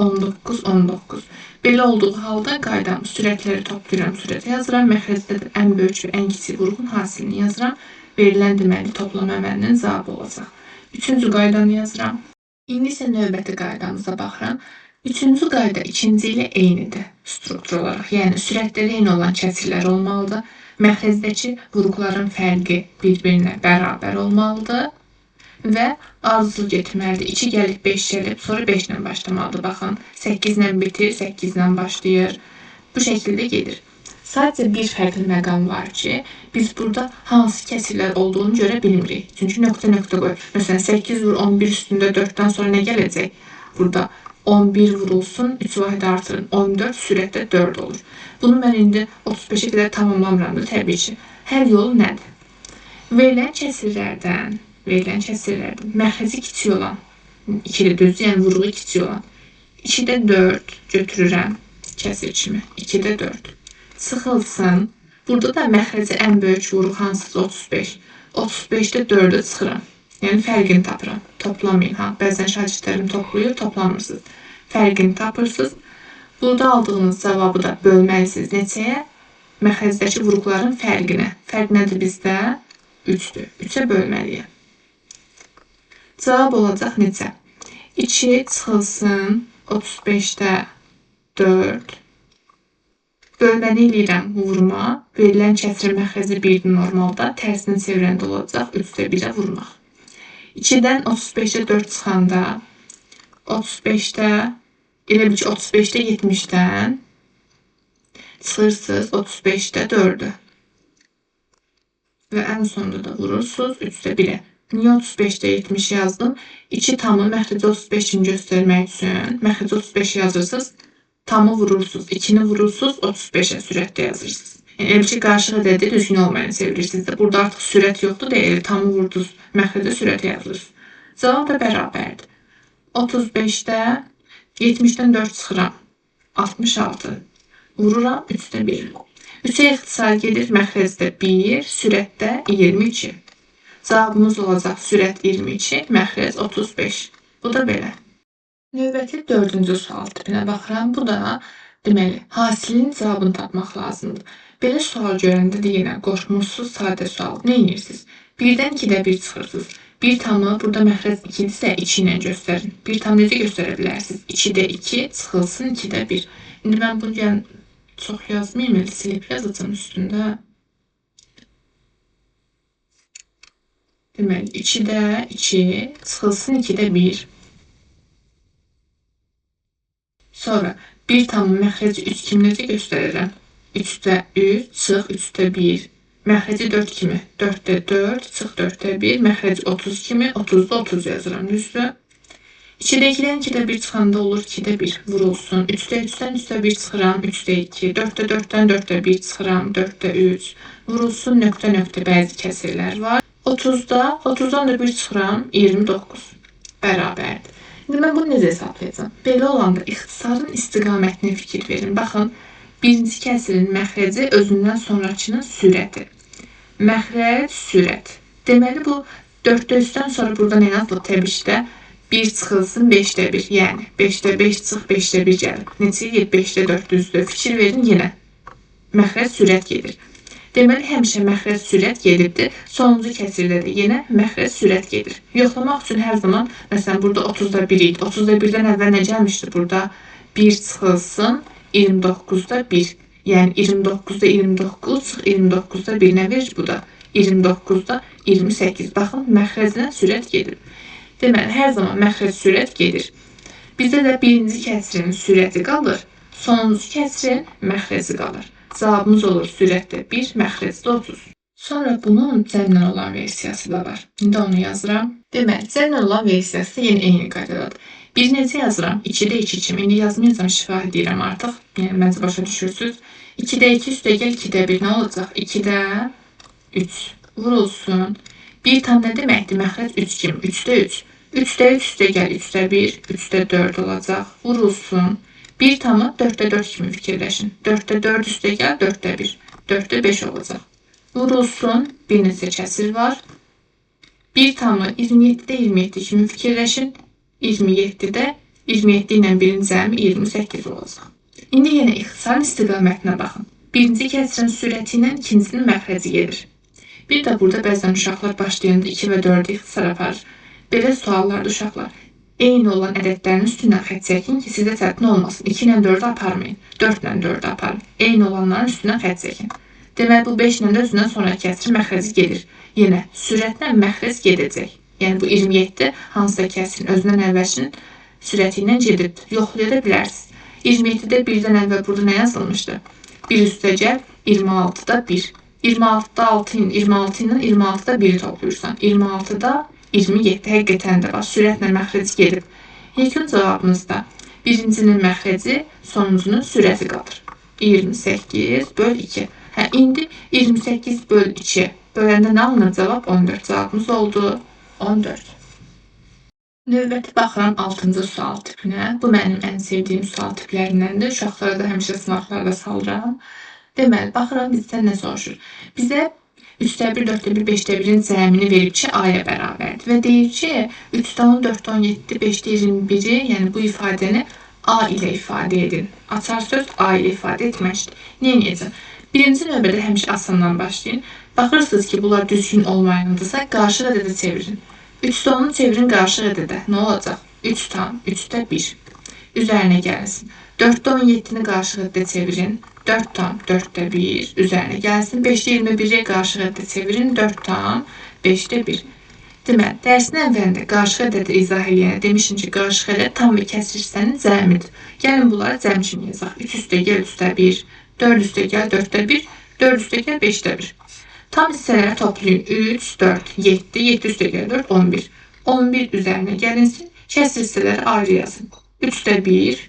Speaker 1: 19, 19. Belə olduğu halda qaydam sürətləri toplayıram, sürətə yazıram. Məxrəcdə də ən böyük və ən kiçik vuruqun hasilini yazıram. Verilən deməli toplam əməlinin cavabı olacaq. Üçüncü qaydanı yazıram. İndi isə növbəti qaydamıza baxıram. Üçüncü qayda ikinci ilə eynidir struktur olaraq. Yəni sürətləri eyni olan kəsirlər olmalıdır. Məxrəcdəki vuruqların fərqi bir-birinə bərabər olmalıdır. Və ardıcıl getməlidir. 2 gəlib 5 gəlib, sonra 5 ilə başlamalıdır. Baxın, 8 ilə bitir, 8 ilə başlayır. Bu şəkildə gedir. Sadəcə bir fərqli məqam var ki, biz burada hansı kəsirlər olduğunu görə bilmirik. Çünki nöqtə qoy. Məsələn, 8 vur 11 üstündə 4'dən sonra nə gələcək? Burada 11 vurulsun, 3 vahid artırın. 14 sürətdə 4 olur. Bunu mən indi 35'e qədər tamamlamıram da təbii ki. Həll yolu nədir? Verilən kəsirlərdən məxrəci kiçik olan 2'də düzdür, yəni vuruğu kiçik olan 2'də 4 götürürəm kəsir kimi. 2'də 4 çıxılsın. Burada da məxrəci ən böyük vuruq hansıdır? 35. 35'də 4'ü çıxıram. Yəni fərqini tapıram. Toplamayın ha. Bəzən şagirdlərim toplayır, toplamırsınız. Fərqini tapırsınız. Burada aldığınız cavabı da bölməlisiniz neçəyə? Məxrəcdəki vuruqların fərqinə. Fərq nədir bizdə? 3'dür. 3'ə bölməliyəm. Cavab olacaq neçə? 2 çıxılsın 35'də 4. Bölməni eləyirəm vurma. Verilən kəsir məxrəci 1'dir normalda. Tərsini çevirəndə olacaq 3'də 1'ə vurmaq. 2'dən 35'də 4 çıxanda 35'də elə bil ki 35'də 70'dən çıxırsınız 35'də 4'ü. Və ən sonunda da vurursunuz 3'də 1'ə. Niyə 35'də 70 yazdım? 2 tamı məxrəci 35'ini göstərmək üçün məxrəci 35 yazırsınız. Tamı vurursunuz. 2'ni vurursunuz 35'ə sürətdə yazırsınız. Yəni elə bir ki qarşı ədədi düzgün olmayanı çevirirsiniz də. Burada artıq sürət yoxdur deyə tamı vurdunuz. Məxrəcə sürətə yazırsınız. Cavab da bərabərdir. 35'də 70'dən 4 çıxıram. 66. Vururam 3'də 1. 3'ə ixtisar gedir. Məxrəcdə 1, sürətdə 22. Cavabımız olacaq sürət 22, məxrəc 35. Bu da belə. Növbəti 4-cü sual tipinə baxıram. Bu da deməli, hasilin cavabını tapmaq lazımdır. Belə sual görəndə deyirəm, qorxmursuz, sadə sual. Nə edirsiniz? 1-dən 2-də 1 çıxırsınız. Bir tamı burada məxrəc 2-dirsə 2 ilə göstərin. Bir tam necə göstərə bilərsiniz? 2-də 2 çıxılsın 2-də 1. İndi mən bunu yəni çox yazmayayım, elə silib yazacağım üstündə. Deməli, 2-də 2 çıxılsın 2-də 1. Sonra bir tamı məxrəci 3 kimi necə göstərirəm? 3'də 3 çıx 3'də 1. Məxrəci 4 kimi 4'də 4 çıx 4'də 1. Məxrəci 30 kimi 30'da 30 yazıram düzdür. 2'də 2'dən 2'də 1 çıxanda olur 2'də 1 vurulsun. 3'də 3'dən 3'də 1 çıxıram 3'də 2. 4'də 4'dən 4'də 1 çıxıram 4'də 3. Vurulsun nöqtə nöqtə bəzi kəsirlər var. 30'dan da 1 çıxıram 29. Bərabərdir. İndi mən bunu necə hesablayacağım? Belə olanda ixtisarın istiqamətinə fikir verin. Baxın, birinci kəsirin məxrəci özündən sonrakının sürəti. Məxrəc, sürət. Deməli, bu 4'də 3'dən sonra burada nə yazılıb? Təbii ki də 1 çıxılsın 5'də 1. Yəni 5'də 5 çıx 5'də 1 gəlir. Neçə gedir? 5'də 4 düzdür. Fikir verin yenə. Məxrəc, sürət gedir. Deməli, həmişə məxrəc sürət gedibdir. Sonuncu kəsirdə də yenə məxrəc sürət gedir. Yoxlamaq üçün hər zaman, məsələn, burada 30'da 1 idi. 30'da 1'dən əvvəl nə gəlmişdi? Burada 1 çıxılsın 29'da 1. Yəni 29'da 29 çıx 29'da 1 nə verir bu da? 29'da 28. Baxın, məxrəclə sürət gedir. Deməli, hər zaman məxrəc sürət gedir. Bizdə də birinci kəsirin sürəti qalır, sonuncu kəsirin məxrəci qalır. Cavabımız olur sürətdə 1, məxrəcdə 30. Sonra bunun cəmlə olan versiyası da var. İndi onu yazıram. Deməli, cəmlə olan versiyası yenə eyni qaydadadır. Bir necə yazıram? 2'də 2 kimi. İndi yazmayacağım, şifahi deyirəm artıq. Yəni, məncə başa düşürsünüz. 2'də 2 üstə gəl 2'də 1 nə olacaq? 2'də 3 vurulsun. Bir tam nə deməkdir? Məxrəc 3 kimi. 3'də 3. 3'də 3 üstə gəl 3'də 1, 3'də 4 olacaq. Vurulsun. Bir tamı 4'də 4 kimi fikirləşin. 4'də 4 üstə gəl 4'də 1, 4'də 5 olacaq. Vurulsun. Bir neçə kəsir var. Bir tamı 27'də 27 kimi fikirləşin. 27'də 27 ilə 1'in cəmi 28 olacaq. İndi yenə ixtisarın istiqamətinə baxın. Birinci kəsirin sürəti ilə ikincisinin məxrəci gedir. Bir də burada bəzən uşaqlar başlayanda 2 və 4'ü ixtisar aparır. Belə suallarda uşaqlar eyni olan ədədlərin üstündən xətt çəkin ki, sizə çətin olmasın. 2 ilə 4'ü aparmayın. 4 ilə 4'ü aparın. Eyni olanların üstündən xətt çəkin. Deməli, bu 5 ilə də özündən sonraki kəsir məxrəci gedir. Yenə sürətlə məxrəc gedəcək. Yəni, bu 27 hansısa kəsirin özündən əvvəlkinin sürəti ilə gedib. Yoxlaya da bilərsiniz. 27'də 1'dən əvvəl burada nə yazılmışdı? 1 üstə gəl 26'da 1. 26'da 6 ilə 26'da 1'i toplayırsan. 26'da 27 həqiqətən də var. Sürətlə məxrəci gedib. Yekun cavabımızda birincinin məxrəci, sonuncunun sürəti qalır. 28 böl 2. İndi 28 böl 2 böləndə nə alınır? Cavab 14. Cavabımız oldu 14. Növbəti baxıram 6-cı sual tipinə. Bu mənim ən sevdiyim sual tiplərindəndir. Uşaqlara da həmişə sınaqlarda salıram. Deməli, baxıram bizdən nə soruşur? Bizə 3'də 1, 4'də 1, 5'də 1'in cəmini verib ki, A-ya bərabərdir. Və deyir ki, 3'də 10, 4'də 17, 5'də 21'i, yəni bu ifadəni A ilə ifadə edin. Açar söz A ilə ifadə etməkdir. Nə edəcəm? Birinci növbədə həmişə asandan başlayın. Baxırsınız ki, bunlar düzgün olmayanıdırsa, qarşı ədədə çevirin. 3'də 10'u çevirin qarşı ədədə. Nə olacaq? 3 tam, 3'də 1. Üzərinə gəlsin. 4'də 17'ni qarşı ədədə çevirin. 4 tam, 4'də 1. Üzərinə gəlsin. 5'də 21'i qarşı ədədə çevirin. 4 tam, 5'də 1. Deməli, dərsin əvvəlində qarşı ədədi izah eləyənə demişim ki, qarşı ədəd tam və kəsr hissənin cəmidir. Gəlin bunları cəm kimi yazaq. 3 üstə gəl üstə 1, 4 üstə gəl 4-də 1, 4 üstə gəl 5-də 1. Tam hissələri toplayın. 3, 4, 7, 7 üstə gəl 4, 11. 11 üzərinə gəlinsin, kəsr hissələri ayrı yazın. 3-də 1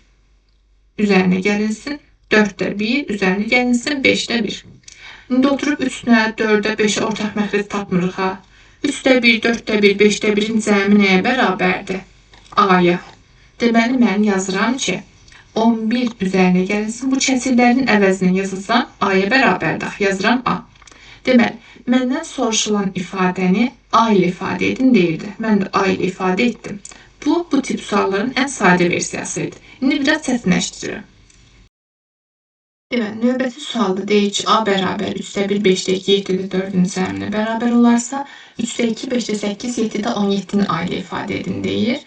Speaker 1: üzərinə gəlinsin, 4-də 1 üzərinə gəlinsin, 5-də 1. İndi oturub 3-nə, 4-də 5-ə ortaq məxrəc tapmırıq ha. 3-də 1, 4-də 1, 5-də 1-in cəmi nəyə bərabərdir? A-ya. Deməli, mən yazıram ki, 11 üzərinə gəlinsin. Bu kəsirlərin əvəzinə yazılsam, A-ya bərabərdir. Yazıram A. Deməli, məndən soruşulan ifadəni A ilə ifadə edin deyildi. Mən də A ilə ifadə etdim. Bu tip sualların ən sadə versiyasıydı. İndi biraz çətinləşdirirəm. Deməli, növbəti sualda deyir ki, A bərabər 3-də 1, 5-də 2, 7-də 4-ün cəminə bərabər olarsa, 3-də 2, 5-də 8, 7-də 17-ni A ilə ifadə edin deyir.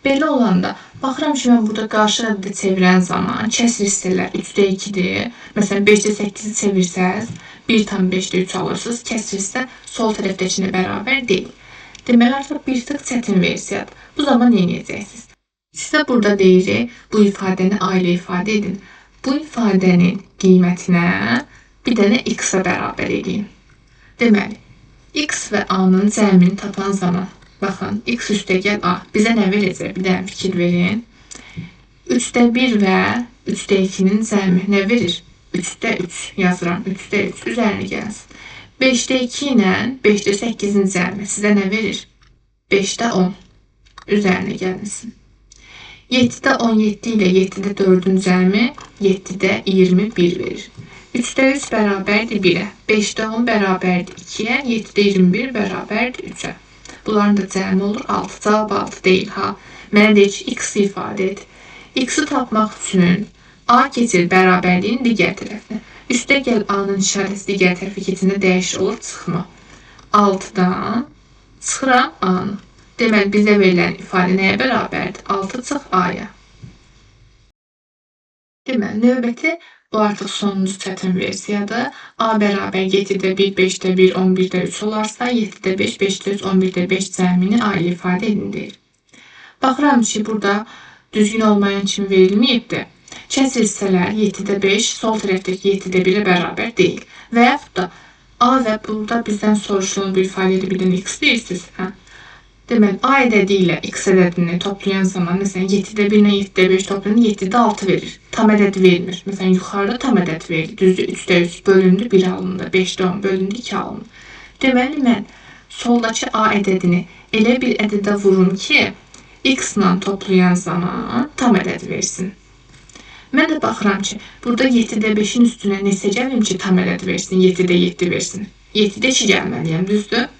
Speaker 1: Belə olanda, baxıram ki, mən burada qarşı ədədi çevirən zaman kəsr hissələr 3-də 2-dir. Məsələn, 5-də 8-i çevirsəz, 1,5-də 3 alırsınız. Kəsr hissə sol tərəfdəkinə bərabər deyil. Deməli, artıq bir tık çətin versiyadır. Bu zaman nə edəcəksiniz? Sizə burada deyirik, bu ifadəni A ilə ifadə edin. Bu ifadənin qiymətinə bir dənə x-a bərabər edin. Deməli, x və a-nın cəmini tapan zaman, baxın, x üstə gəl a. Bizə nə verəcək? Bir dənə fikir verin. 3-də 1 və 3-də 2-nin cəmi nə verir? 3-də 3 yazıram. 3-də 3 üzərinə gəlsin. 5-də 2 ilə 5-də 8-in cəmi sizə nə verir? 5-də 10 üzərinə gəlsin. 7-də 17 ilə 7-də 4-ün cəmi 7-də 21 verir. 3-də 3 bərabərdir 1-ə. 5-də 10 bərabərdir 2-yə. 7-də 21 bərabərdir 3-ə. Bunların da cəmi olur 6. Cavab 6 deyil ha. Mənə deyir ki, x-i ifadə et. X-i tapmaq üçün A keçir bərabərliyin digər tərəfinə. Üstə gəl A-nın işarəsi digər tərəfə keçində dəyişir olur çıxma. 6-dan çıxıram A-nı. Deməli, bizə verilən ifadə nəyə bərabərdir? 6 çıx A-ya. Deməli, növbəti bu artıq sonuncu çətin versiyadır. A bərabər 7-də 1, 5-də 1, 11-də 3 olarsa, 7-də 5, 5-də 3, 11-də 5 cəmini A ilə ifadə edin deyir. Baxıram ki, burada düzgün olmayan kimi verilməyibdir. Kəsr hissələr 7-də 5, sol tərəfdəki 7-də 1-ə bərabər deyil. Və yaxud da A və burada bizdən soruşulan bu ifadədə bir dənə x deyirsiniz. Deməli, A ədədi ilə x ədədini toplayan zaman, məsələn, 7-də 1 ilə 7-də 5 toplayanda 7-də 6 verir. Tam ədəd vermir. Məsələn, yuxarıda tam ədəd verir. Düzdür, 3-də 3 bölündü 1 alındı, 5-də 10 bölündü 2 alındı. Deməli, mən soldakı A ədədini elə bir ədədə vurum ki, x ilə toplayan zaman tam ədəd versin. Mən də baxıram ki, burada 7-də 5-in üstünə neçə gəlim ki, tam ədəd versin, 7-də 7 versin. 7-də 2 gəlməliyəm, düzdür?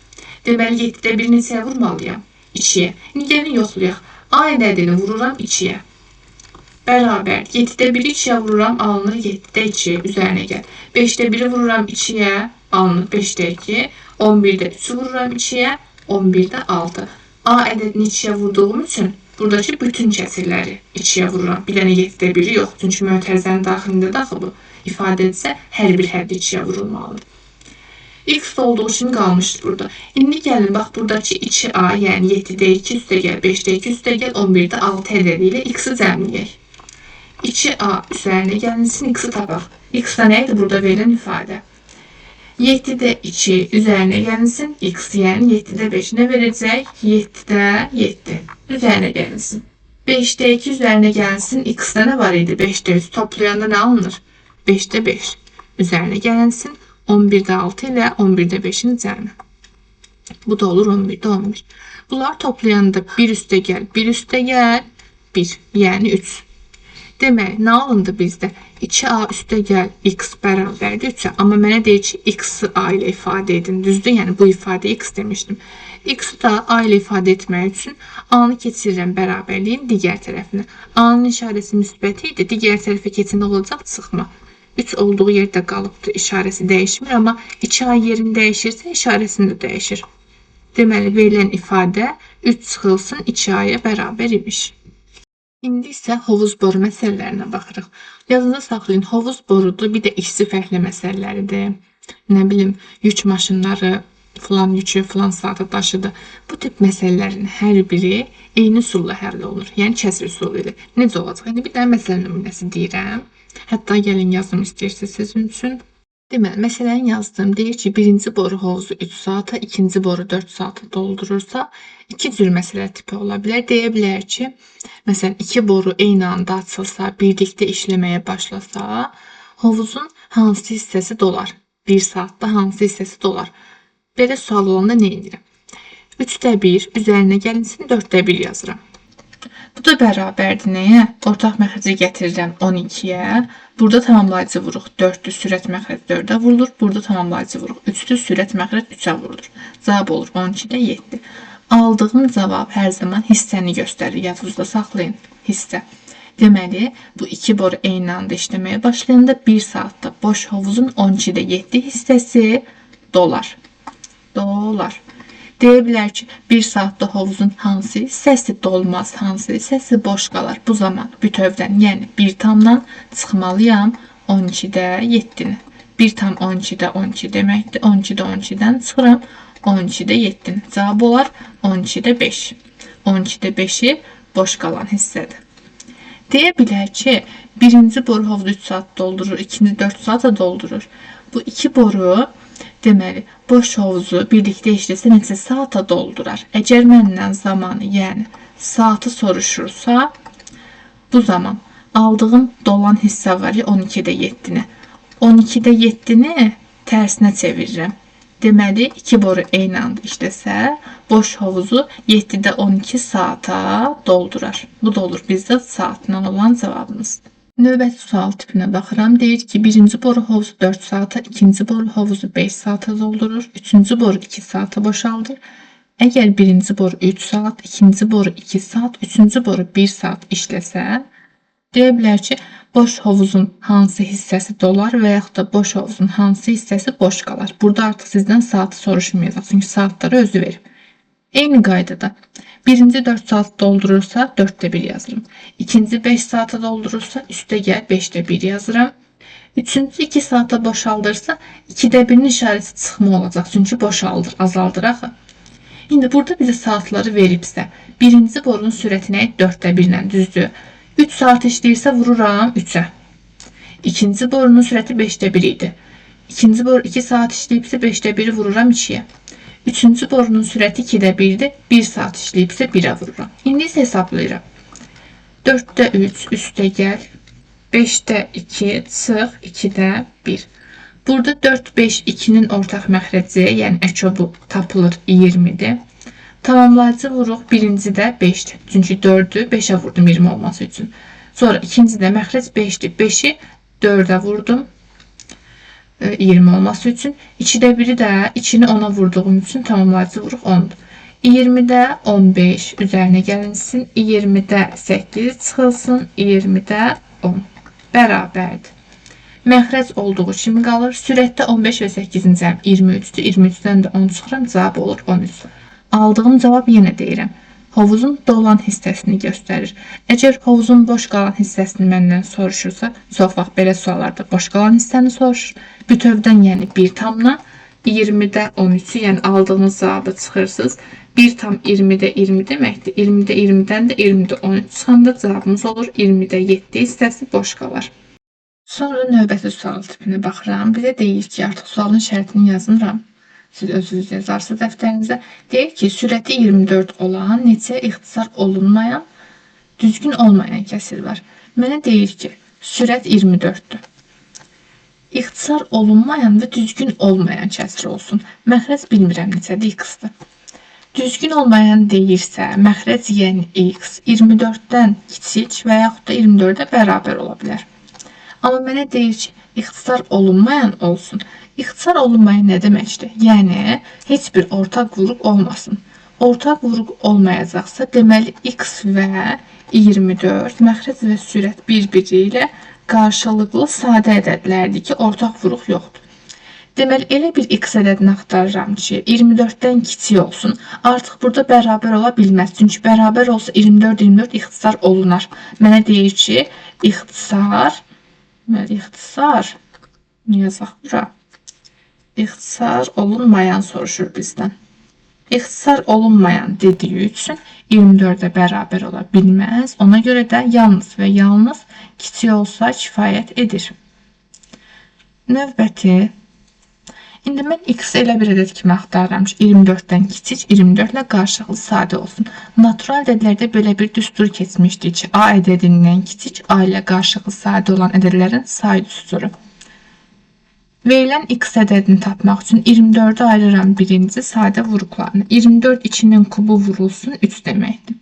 Speaker 1: Deməli, 7-də 1 neçəyə vurmalıyam? 2-yə. İndi gəlin yoxlayaq. A ədədini vururam 2-yə. Bərabər. 7-də 1-i 2-yə vururam, alınır 7-də 2 üzərinə gəl. 5-də 1-i vururam 2-yə, alınır 5-də 2. 11-də 3-ü vururam 2-yə, 11-də 6. A ədədini 2-yə vurduğum üçün buradakı bütün kəsirləri 2-yə vururam. Bir dənə 7-də 1-i yox. Çünki mötərizənin daxilində daxil bu ifadə etsə, hər bir həddi 2-yə vurulmalıdır. X olduğu kimi qalmışdır burada. İndi gəlin, bax, buradakı 2A, yəni 7-də 2 üstə gəl, 5-də 2 üstə gəl, 11-də 6 ədədi ilə x-i cəmləyək. 2A üzərinə gəlinsin, x-i tapaq. X-da nə idi burada verilən ifadə? 7-də 2 üzərinə gəlinsin, x, yəni 7-də 5 nə verəcək? 7-də 7 üzərinə gəlinsin. 5-də 2 üzərinə gəlinsin, x-da nə var idi? 5-də 3 toplayanda nə alınır? 5-də 5 üzərinə gəlinsin. 11-də 6 ilə 11-də 5-in cəmi. Bu da olur 11-də 11. Bunlar toplayanda 1 üstə gəl, 1 üstə gəl, 1, yəni 3. Deməli, nə alındı bizdə? 2A üstə gəl, x bərabərdir 3-ə. Amma mənə deyir ki, x-i A ilə ifadə edin. Düzdür, yəni bu ifadə x demişdim. X-i da A ilə ifadə etmək üçün A-nı keçirirəm bərabərliyin digər tərəfinə. A-nın işarəsi müsbət idi, digər tərəfə keçində olacaq çıxma. 3 olduğu yerdə qalıbdır, işarəsi dəyişmir, amma 2A yerini dəyişirsə, işarəsini də dəyişir. Deməli, verilən ifadə 3 çıxılsın 2A-ya bərabər imiş. İndi isə hovuz boru məsələlərinə baxırıq. Yazında saxlayın, hovuz borudur, bir də işçi fəhlə məsələləridir. Nə bilim, yük maşınları, Falan yükü falan saata daşıdı. Bu tip məsələlərin hər biri eyni üsulla həll olunur. Yəni kəsr üsulu ilə. Necə olacaq? İndi bir dənə məsələ nümunəsi deyirəm. Hətta gəlin yazım istəyirsiniz sizin üçün. Deməli, məsələni yazdım. Deyir ki, birinci boru hovuzu 3 saata, ikinci boru 4 saata doldurursa, iki cür məsələ tipi ola bilər. Deyə bilər ki, məsələn, iki boru eyni anda açılsa, birlikdə işləməyə başlasa, hovuzun hansı hissəsi dolar? 1 saatda hansı hissəsi dolar? Belə sual olanda nə edirəm? 3də 1 üzərinə gəlinsin 4də 1 yazıram. Bu da bərabərdir nəyə? Ortaq məxrəci gətirirəm 12-yə. Burada tamamlayıcı vuruq 4-dür, sürət məxrəc 4-ə vurulur. Burada tamamlayıcı vuruq 3-dür, sürət məxrəc 3-ə vurulur. Cavab olur 12-də 7. Aldığım cavab hər zaman hissəni göstərir. Yadınızda saxlayın. Hissə. Deməli, bu iki boru eyni anda işləməyə başlayanda 1 saatda boş hovuzun 12-də 7 hissəsi dolar. Dolar. Deyə bilər ki, 1 saatda hovuzun hansı hissəsi dolmaz, hansı hissəsi boş qalar. Bu zaman bütövdən, yəni 1 tamdan çıxmalıyam 12-də 7-ni. 1 tam 12-də 12 deməkdir. 12-də 12-dən çıxıram 12-də 7-ni. Cavab olar 12-də 5. 12-də 5-i boş qalan hissədir. Deyə bilər ki, birinci boru hovuzu 3 saat doldurur, ikinci 4 saata doldurur. Bu iki boru deməli, boş hovuzu birlikdə işləsə neçə saata doldurar? Əgər məndən zamanı, yəni saatı soruşursa, bu zaman aldığım dolan hissə var ya 12-də 7-ni. 12-də 7-ni tərsinə çevirirəm. Deməli, iki boru eyni anda işləsə, boş hovuzu 7-də 12 saata doldurar. Bu da olur bizdə saatla olan cavabımız. Növbəti sual tipinə baxıram. Deyir ki, birinci boru hovuzu 4 saata, ikinci boru hovuzu 5 saata doldurur, üçüncü boru 2 saata boşaldır. Əgər birinci boru 3 saat, ikinci boru 2 saat, üçüncü boru 1 saat işləsə, deyə bilər ki, boş hovuzun hansı hissəsi dolar və yaxud da boş hovuzun hansı hissəsi boş qalar. Burada artıq sizdən saatı soruşmayacaq, çünki saatları özü verir. Eyni qaydada birinci 4 saat doldurursa 4də 1 yazırım. İkinci 5 saata doldurursa üstə gəl 5də 1 yazıram. Üçüncü 2 saata boşaldırsa 2də 1-in işarəti çıxma olacaq. Çünki boşaldır, azaldır axı. İndi burada bizə saatları veribsə, birinci borunun sürətinə 4də 1 ilə düzdür. 3 saat işləyirsə vururam 3-ə. İkinci borunun sürəti 5də 1 idi. İkinci boru 2 saat işləyibsə 5də 1-i vururam 2-yə. Üçüncü borunun sürəti 2də 1-dir. 1 saat işləyibsə 1-ə vururam. İndi isə hesablayıram. 4də 3 üstə gəl. 5də 2 çıx 2də 1. Burada 4, 5, 2-nin ortaq məxrəci, yəni əkobu tapılır 20-dir. Tamamlayıcı vuruq birincidə 5-dir. Çünki 4-ü 5-ə vurdum 20 olması üçün. Sonra ikincidə məxrəc 5-dir. 5-i 4-ə vurdum 20 olması üçün. 2də 1-i də 2-ni 10-a vurduğum üçün tamamlayıcı vuruq 10-dur. 20-də 15 üzərinə gəlinsin. 20-də 8 çıxılsın. 20-də 10. Bərabərdir. Məxrəc olduğu kimi qalır. Sürətdə 15 və 8-in cəmi 23-dür. 23-dən də 10 çıxıram. Cavab olur 13. Aldığım cavab yenə deyirəm. Hovuzun dolan hissəsini göstərir. Əgər hovuzun boş qalan hissəsini məndən soruşursa, çox vaxt belə suallarda boş qalan hissəni soruşur. Bütövdən, yəni 1 tamla 20-də 13-ü, yəni aldığınız cavabı çıxırsınız. 1 tam 20-də 20 deməkdir. 20-də 20-dən də 20-də 13 çıxanda cavabımız olur 20-də 7 hissəsi boş qalar. Sonra növbəti sual tipinə baxıram. Bizə deyir ki, artıq sualın şərtini yazmıram. Siz özünüz yazarsınız dəftərinizə. Deyir ki, sürəti 24 olan, neçə ixtisar olunmayan, düzgün olmayan kəsir var. Mənə deyir ki, sürət 24-dür. İxtisar olunmayan və düzgün olmayan kəsir olsun. Məxrəc bilmirəm neçədir, x-dır. Düzgün olmayan deyirsə, məxrəc yəni x 24-dən kiçik və yaxud da 24-də bərabər ola bilər. Amma mənə deyir ki, ixtisar olunmayan olsun. İxtisar olunmayan nə deməkdir? Yəni, heç bir ortaq vuruq olmasın. Ortaq vuruq olmayacaqsa, deməli, x və 24 məxrəc və sürət bir-biri ilə qarşılıqlı sadə ədədlərdir ki, ortaq vuruq yoxdur. Deməli, elə bir x ədədini axtarıram ki, 24-dən kiçik olsun. Artıq burada bərabər ola bilməz. Çünki bərabər olsa 24 ixtisar olunar. Mənə deyir ki, ixtisar, nə yazaq bura? İxtisar olunmayan soruşur bizdən. İxtisar olunmayan dediği üçün 24'e bərabər ola bilməz. Ona görə də yalnız və yalnız kiçik olsa kifayət edir. Növbəti. İndi mən x elə bir ədəd kimi axtarıram ki, 24-dən kiçik, 24 ilə qarşılıqlı sadə olsun. Natural ədədlərdə belə bir düstur keçmişdi ki, a ədədindən kiçik, a ilə qarşılıqlı sadə olan ədədlərin say düsturu. Verilən x ədədini tapmaq üçün 24'ü ayırıram birinci sadə vuruqlarını. 24 2'nin kubu vurulsun 3 deməkdir.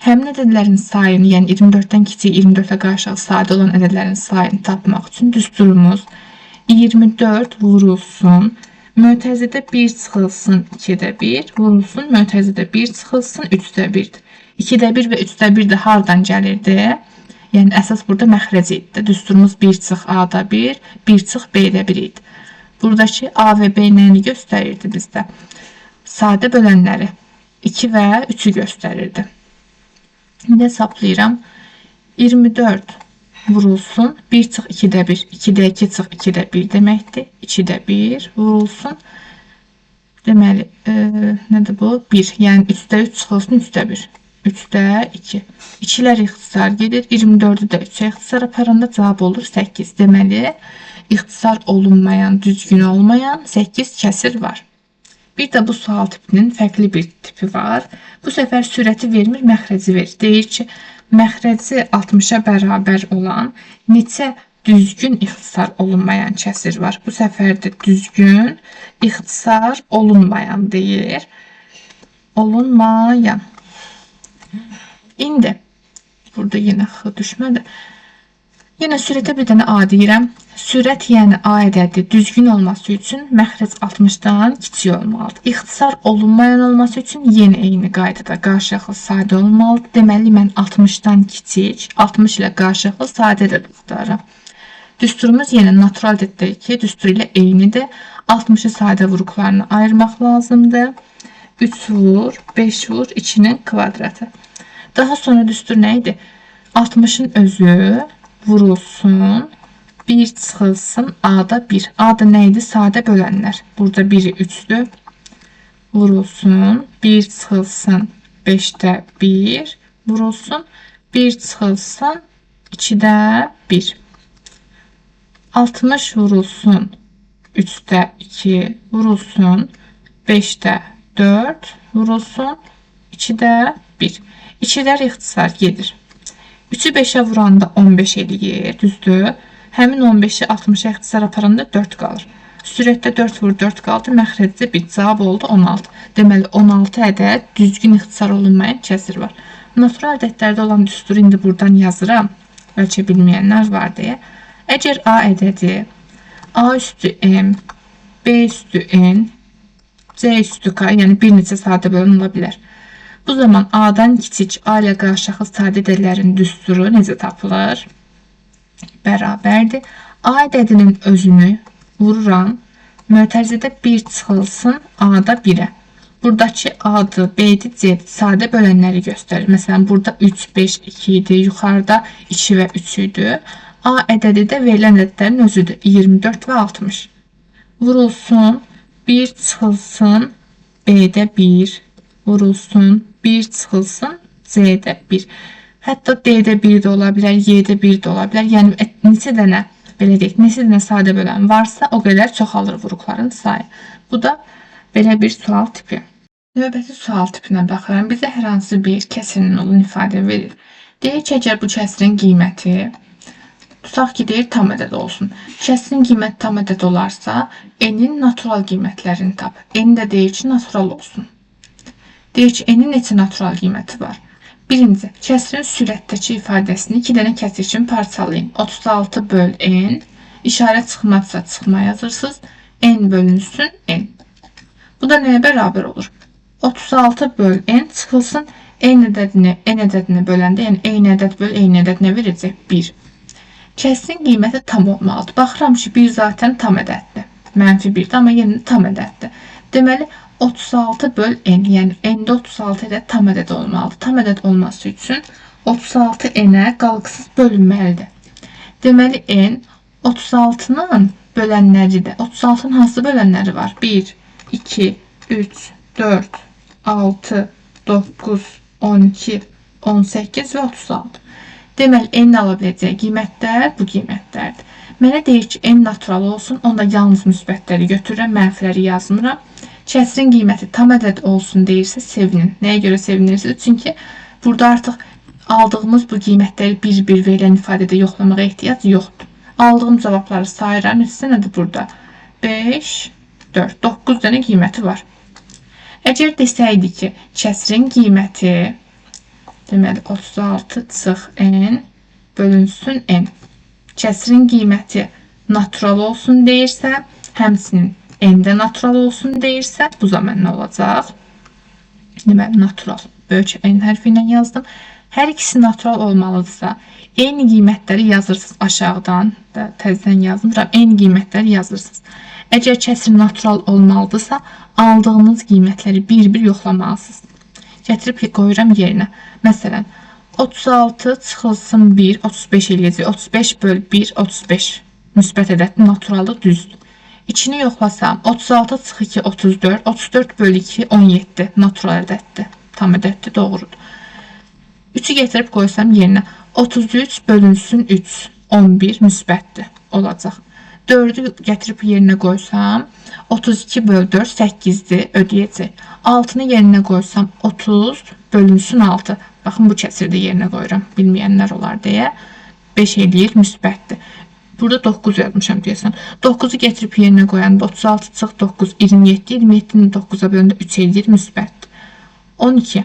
Speaker 1: Həmin ədədlərin sayını, yəni 24'dən kiçik, 24 ilə qarşılıqlı sadə olan ədədlərin sayını tapmaq üçün düsturumuz 24 vurulsun, mötərizədə 1 çıxılsın 2'də 1, vurulsun, mötərizədə 1 çıxılsın 3'də 1'dir. 2'də 1 və 3'də 1 də hardan gəlirdi? Yəni əsas burada məxrəci idi. Düsturumuz 1 çıx A-da 1, 1 çıx B-də 1 idi. Buradakı A və B nəyini göstərirdi bizdə? Sadə bölənləri 2 və 3'ü göstərirdi. İndi hesablayıram. 24 vurulsun 1 çıx 2'də 1, 2'də 2 çıx 2'də 1 deməkdir. 2'də 1 vurulsun. Deməli, nədir bu? 1. Yəni 3'də 3 çıxılsın 3'də 1. 3'də 2. 2'lər ixtisar gedir. 24'ü də 3'ə ixtisar aparanda cavab olur 8. Deməli, ixtisar olunmayan, düzgün olmayan 8 kəsir var. Bir də bu sual tipinin fərqli bir tipi var. Bu səfər sürəti vermir, məxrəci verir. Deyir ki, məxrəci 60'a bərabər olan neçə düzgün ixtisar olunmayan kəsir var. Bu səfər də düzgün ixtisar olunmayan deyir. Olunmayan. İndi burada yine x düşmədi. Yine sürətə bir dənə A deyirəm. Sürət yəni A ədədi düzgün olması üçün məxrəc 60'dan kiçik olmalıdır. İxtisar olunmayan olması üçün yenə eyni qaydada qarşılıqlı sadə olmalıdır. Deməli mən 60'dan kiçik, 60 ilə qarşılıqlı sadə ədəd tutarım. Düsturumuz yenə natural ədəddir ki, düstur ilə eynidir. 60'ı sadə vuruqlarını ayırmaq lazımdır. 3 vur, 5 vur, 2'nin kvadratı. Daha sonra düstur neydi? 60'ın özü vurulsun, 1 çıxılsın, A'da 1. A'da neydi? Sadə bölənlər. Burada 1'i 3'dür. Vurulsun, 1 çıxılsın, 5'də 1. Vurulsun, 1 çıxılsın, 2'də 1. 60 vurulsun, 3'də 2. Vurulsun, 5'də 4. Vurulsun, 2'də 1. 2'lər ixtisar gedir. 3'ü 5'ə vuranda 15 eləyir, düzdür. Həmin 15'i 60'a ixtisar aparanda 4 qalır. Sürətdə 4 vur 4 qaldı, məxrəcdə bir cavab oldu 16. Deməli 16 ədəd düzgün ixtisar olunmayan kəsir var. Natural ədədlərdə olan düsturu indi buradan yazıram. Bəlkə bilməyənlər var deyə. Əgər A ədədi A üstü M, B üstü N, C üstü K, yəni bir neçə sadə bölən ola bilər. Bu zaman A'dan kiçik A ilə qarşılıqlı sadə ədədlərin düsturu necə tapılır? Bərabərdir. A ədədinin özünü vururam. Mötərizədə 1 çıxılsın A'da 1'ə. Buradakı A'dır, B'dir, C'dir. Sadə bölənləri göstərir. Məsələn, burada 3, 5, 2 idi. Yuxarıda 2 və 3 idi. A ədədi də verilən ədədlərin özüdür. 24 və 60. Vurulsun, 1 çıxılsın B'də 1. Vurulsun, 1 çıxılsın C'də 1. Hətta D'də 1 də ola bilər, Y'də 1 də ola bilər. Yəni neçə dənə, belə deyək, neçə dənə sadə bölən varsa, o qədər çoxalır vuruqların sayı. Bu da belə bir sual tipi. Növbəti sual tipinə baxıram. Bizə hər hansı bir kəsirin olduğunu ifadə verir. Deyək ki, əgər bu kəsirin qiyməti, tutaq ki, deyir tam ədəd olsun. Kəsirin qiyməti tam ədəd olarsa, N'in natural qiymətlərini tap. N də deyir ki, natural olsun. Deyir ki, N'in neçə natural qiyməti var? Birinci, kəsirin sürətdəki ifadəsini 2 dənə kəsir kimi parçalayın. 36 böl N, işarət çıxmazsa çıxma yazırsınız. N bölünsün N. Bu da nəyə bərabər olur? 36 böl N çıxılsın N ədədini böləndə, yəni eyni ədəd böl eyni ədəd nə verəcək? 1. Kəsirin qiyməti tam olmalıdır. Baxıram ki, 1 zaten tam ədəddir. Mənfi 1'dir, amma yenə tam ədəddir. Deməli, 36 böl N, yəni N'də 36 ədəd tam ədəd olmalıdır. Tam ədəd olması üçün 36 N'ə qalıqsız bölünməlidir. Deməli, N 36'nın bölənləri də 36-nın hansı bölənləri var? 1, 2, 3, 4, 6, 9, 12, 18 və 36. Deməli, n ala biləcək qiymətlər bu qiymətlərdir. Mənə deyir ki, n natural olsun, onda yalnız müsbətləri götürürəm, mənfiləri yazmıram. Kəsrin qiyməti tam ədəd olsun deyirsə sevinin. Nəyə görə sevinirsiniz? Çünki burada artıq aldığımız bu qiymətləri bir-bir verilən ifadədə yoxlamağa ehtiyac yoxdur. Aldığım cavabları sayıram. Neçə nədir burada? 5, 4, 9 dənə qiyməti var. Əgər desəydik ki, kəsrin qiyməti deməli 36 çıx n bölünsün n. Kəsrin qiyməti natural olsun deyirsə, həmçinin n də natural olsun deyirsə, bu zaman nə olacaq? Deməli, natural. Böyük n hərfi ilə yazdım. Hər ikisi natural olmalıdırsa, eyni qiymətləri yazırsınız aşağıdan da təzədən yazmıram. Eyni qiymətləri yazırsınız. Əgər kəsr natural olmalıdırsa, aldığınız qiymətləri bir-bir yoxlamalısınız. Gətirib qoyuram yerinə. Məsələn, 36 çıxılsın 1, 35 eləyəcək. 35 böl 1, 35. Müsbət ədəddir, naturaldır, düzdür. İçini yoxlasam, 36 çıx 2, 34. 34 böl 2, 17. Natural ədəddir, tam ədəddir, doğrudur. 3'ü getirib qoysam yerinə 33 bölünsün 3, 11 müsbətdir, olacaq. 4'ü getirib yerinə qoysam 32 böl 4, 8'dir, ödəyəcək. 6'nı yerinə qoysam 30 bölünsün 6. Baxın, bu kəsirdə yerinə qoyuram, bilməyənlər olar deyə. 5 eləyir, müsbətdir. Burada 9 yazmışam deyəsən. 9'u getirib yerinə qoyanda 36 çıx 9, 27, 27'nin 9'a bölündə 3 eləyir, müsbətdir. 12.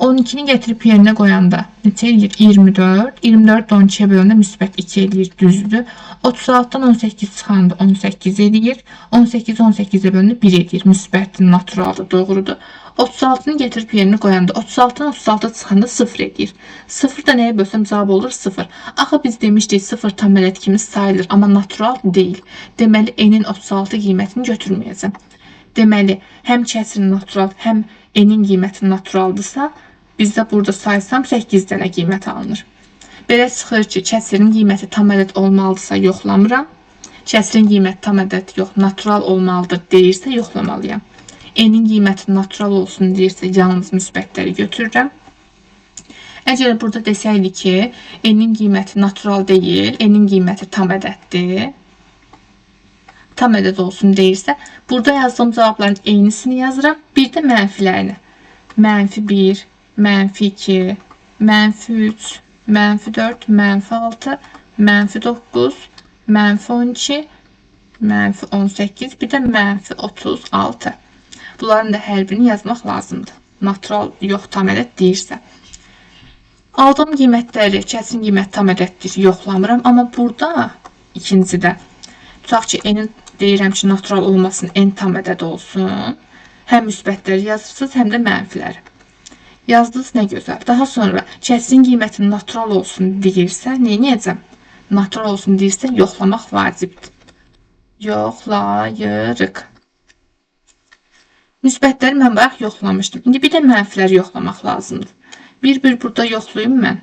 Speaker 1: 12'ni getirip yerine koyanda neçə eləyir? 24. 24 12'ye bölündə müsbət 2 eləyir, düzdür. 36'dan 18 çıxanda 18 eləyir. 18 18'e bölündə 1 eləyir, müsbətdir, naturaldır, doğrudur. 36'nı getirip yerine koyanda 36'dan 36 çıxanda 0 eləyir. 0 da nəyə bölsəm cavab olur? 0. Axı biz demişdik 0 tam ədəd kimi sayılır, amma natural deyil. Deməli, n-in 36 qiymətini götürməyəcəm. Deməli, həm kəsrin natural, həm n-in qiyməti naturaldırsa, bizdə burada saysam 8 dənə qiymət alınır. Belə çıxır ki, kəsrin qiyməti tam ədəd olmalıdırsa yoxlamıram. Kəsrin qiyməti tam ədəd yox, natural olmalıdır deyirsə yoxlamalıyam. N-in qiyməti natural olsun deyirsə yalnız müsbətləri götürürəm. Əgər burada desəydi ki, n-in qiyməti natural deyil, n-in qiyməti tam ədəddir. Tam ədəd olsun deyirsə, burada yazdığım cavabların eynisini yazıram, bir də mənfilərini. Mənfi 1, mənfi 2, mənfi 3, mənfi 4, mənfi 6, mənfi 9, mənfi 12, mənfi 18, bir də mənfi 36. Bunların da hər birini yazmaq lazımdır. Natural yox, tam ədəd deyirsə. Aldığım qiymətləri, kəsrin qiymət tam ədəddir, yoxlamıram. Amma burada ikincidə, tutaq ki, n-in deyirəm ki, natural olmasın, n tam ədəd olsun. Həm müsbətləri yazırsınız, həm də mənfiləri. Yazdınız, nə gözəl. Daha sonra kəsrin qiyməti natural olsun deyirsə, neyniyəcəm? Natural olsun deyirsə, yoxlamaq vacibdir. Yoxlayırıq. Müsbətləri mən bayaq yoxlamışdım. İndi bir də mənfiləri yoxlamaq lazımdır. Bir-bir burada yoxlayayım mən.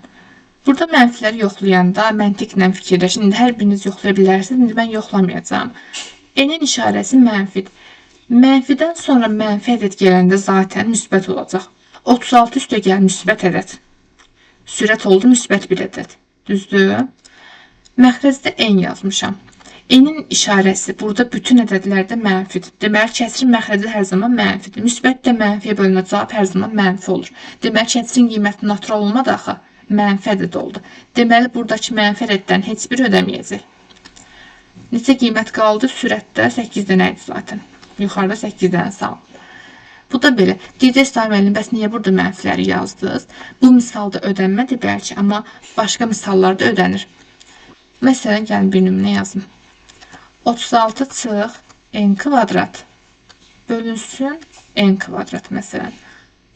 Speaker 1: Burada mənfiləri yoxlayanda məntiqlə fikirləşin. İndi hər biriniz yoxlaya bilərsiniz. İndi mən yoxlamayacağım. N-in işarəsi mənfidir. Mənfidən sonra mənfi ədəd gələndə zaten müsbət olacaq. 36 üstə gəl müsbət ədəd. Sürət oldu müsbət bir ədəd. Düzdür? Məxrəcdə n yazmışam. N-in işarəsi burada bütün ədədlərdə mənfidir. Deməli, kəsrin məxrəci hər zaman mənfidir. Müsbət də mənfiyə bölünə cavab hər zaman mənfi olur. Deməli, kəsrin qiyməti natural olmadı axı. Mənfi ədəd oldu. Deməli, buradakı mənfi ədəddən heç bir ödəməyəcək. Neçə qiymət qaldı? Sürətdə 8 dənə idi zaten. Yuxarıda 8 dənə sağ. Bu da belə. Deyəcək, müəllim, bəs niyə burada mənfiləri yazdınız? Bu misalda ödənmədir bəlkə, amma başqa misallarda ödənir. Məsələn, gəlin bir nümunə yazım. 36 çıx n kvadrat bölünsün n kvadrat məsələn.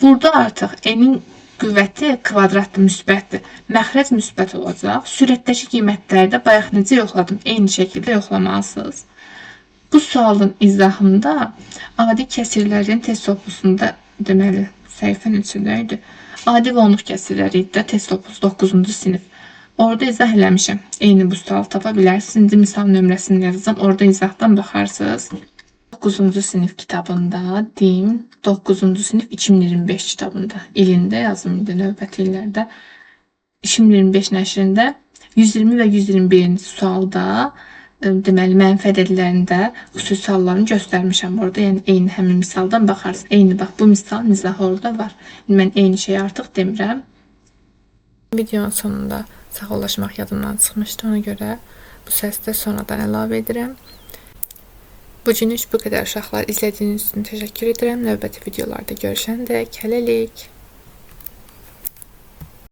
Speaker 1: Burada artıq n-in qüvvəti kvadratdır, müsbətdir. Məxrəc müsbət olacaq. Sürətdəki qiymətləri də bayaq necə yoxladım? Eyni şəkildə yoxlamalısınız. Bu sualın izahında adi kəsirlərin test toplusunda, deməli, səhifənin içində idi. Adi və onluq kəsirləri idi də test toplusu 9-cu sinif. Orada izah eləmişəm. Eyni bu sualı tapa bilərsiniz. İkinci misal nömrəsini yazacağım. Orada izahdan baxarsınız. 9-cu sinif kitabında DİM 9-cu sinif 2025 kitabında ilində yazım idi növbəti illərdə. 2025 nəşrində 120 və 121-ci sualda deməli mənfi ədədlərində xüsusi hallarını göstərmişəm orada. Yəni eyni həmin misaldan baxarsınız. Eyni bax bu misalın izahı orada var. Mən eyni şeyi artıq demirəm. Videonun sonunda sağollaşmaq yadımdan çıxmışdı, ona görə bu səsdə sonradan əlavə edirəm. Bugünlük bu qədər uşaqlar. İzlədiyiniz üçün təşəkkür edirəm. Növbəti videolarda görüşəndək hələlik.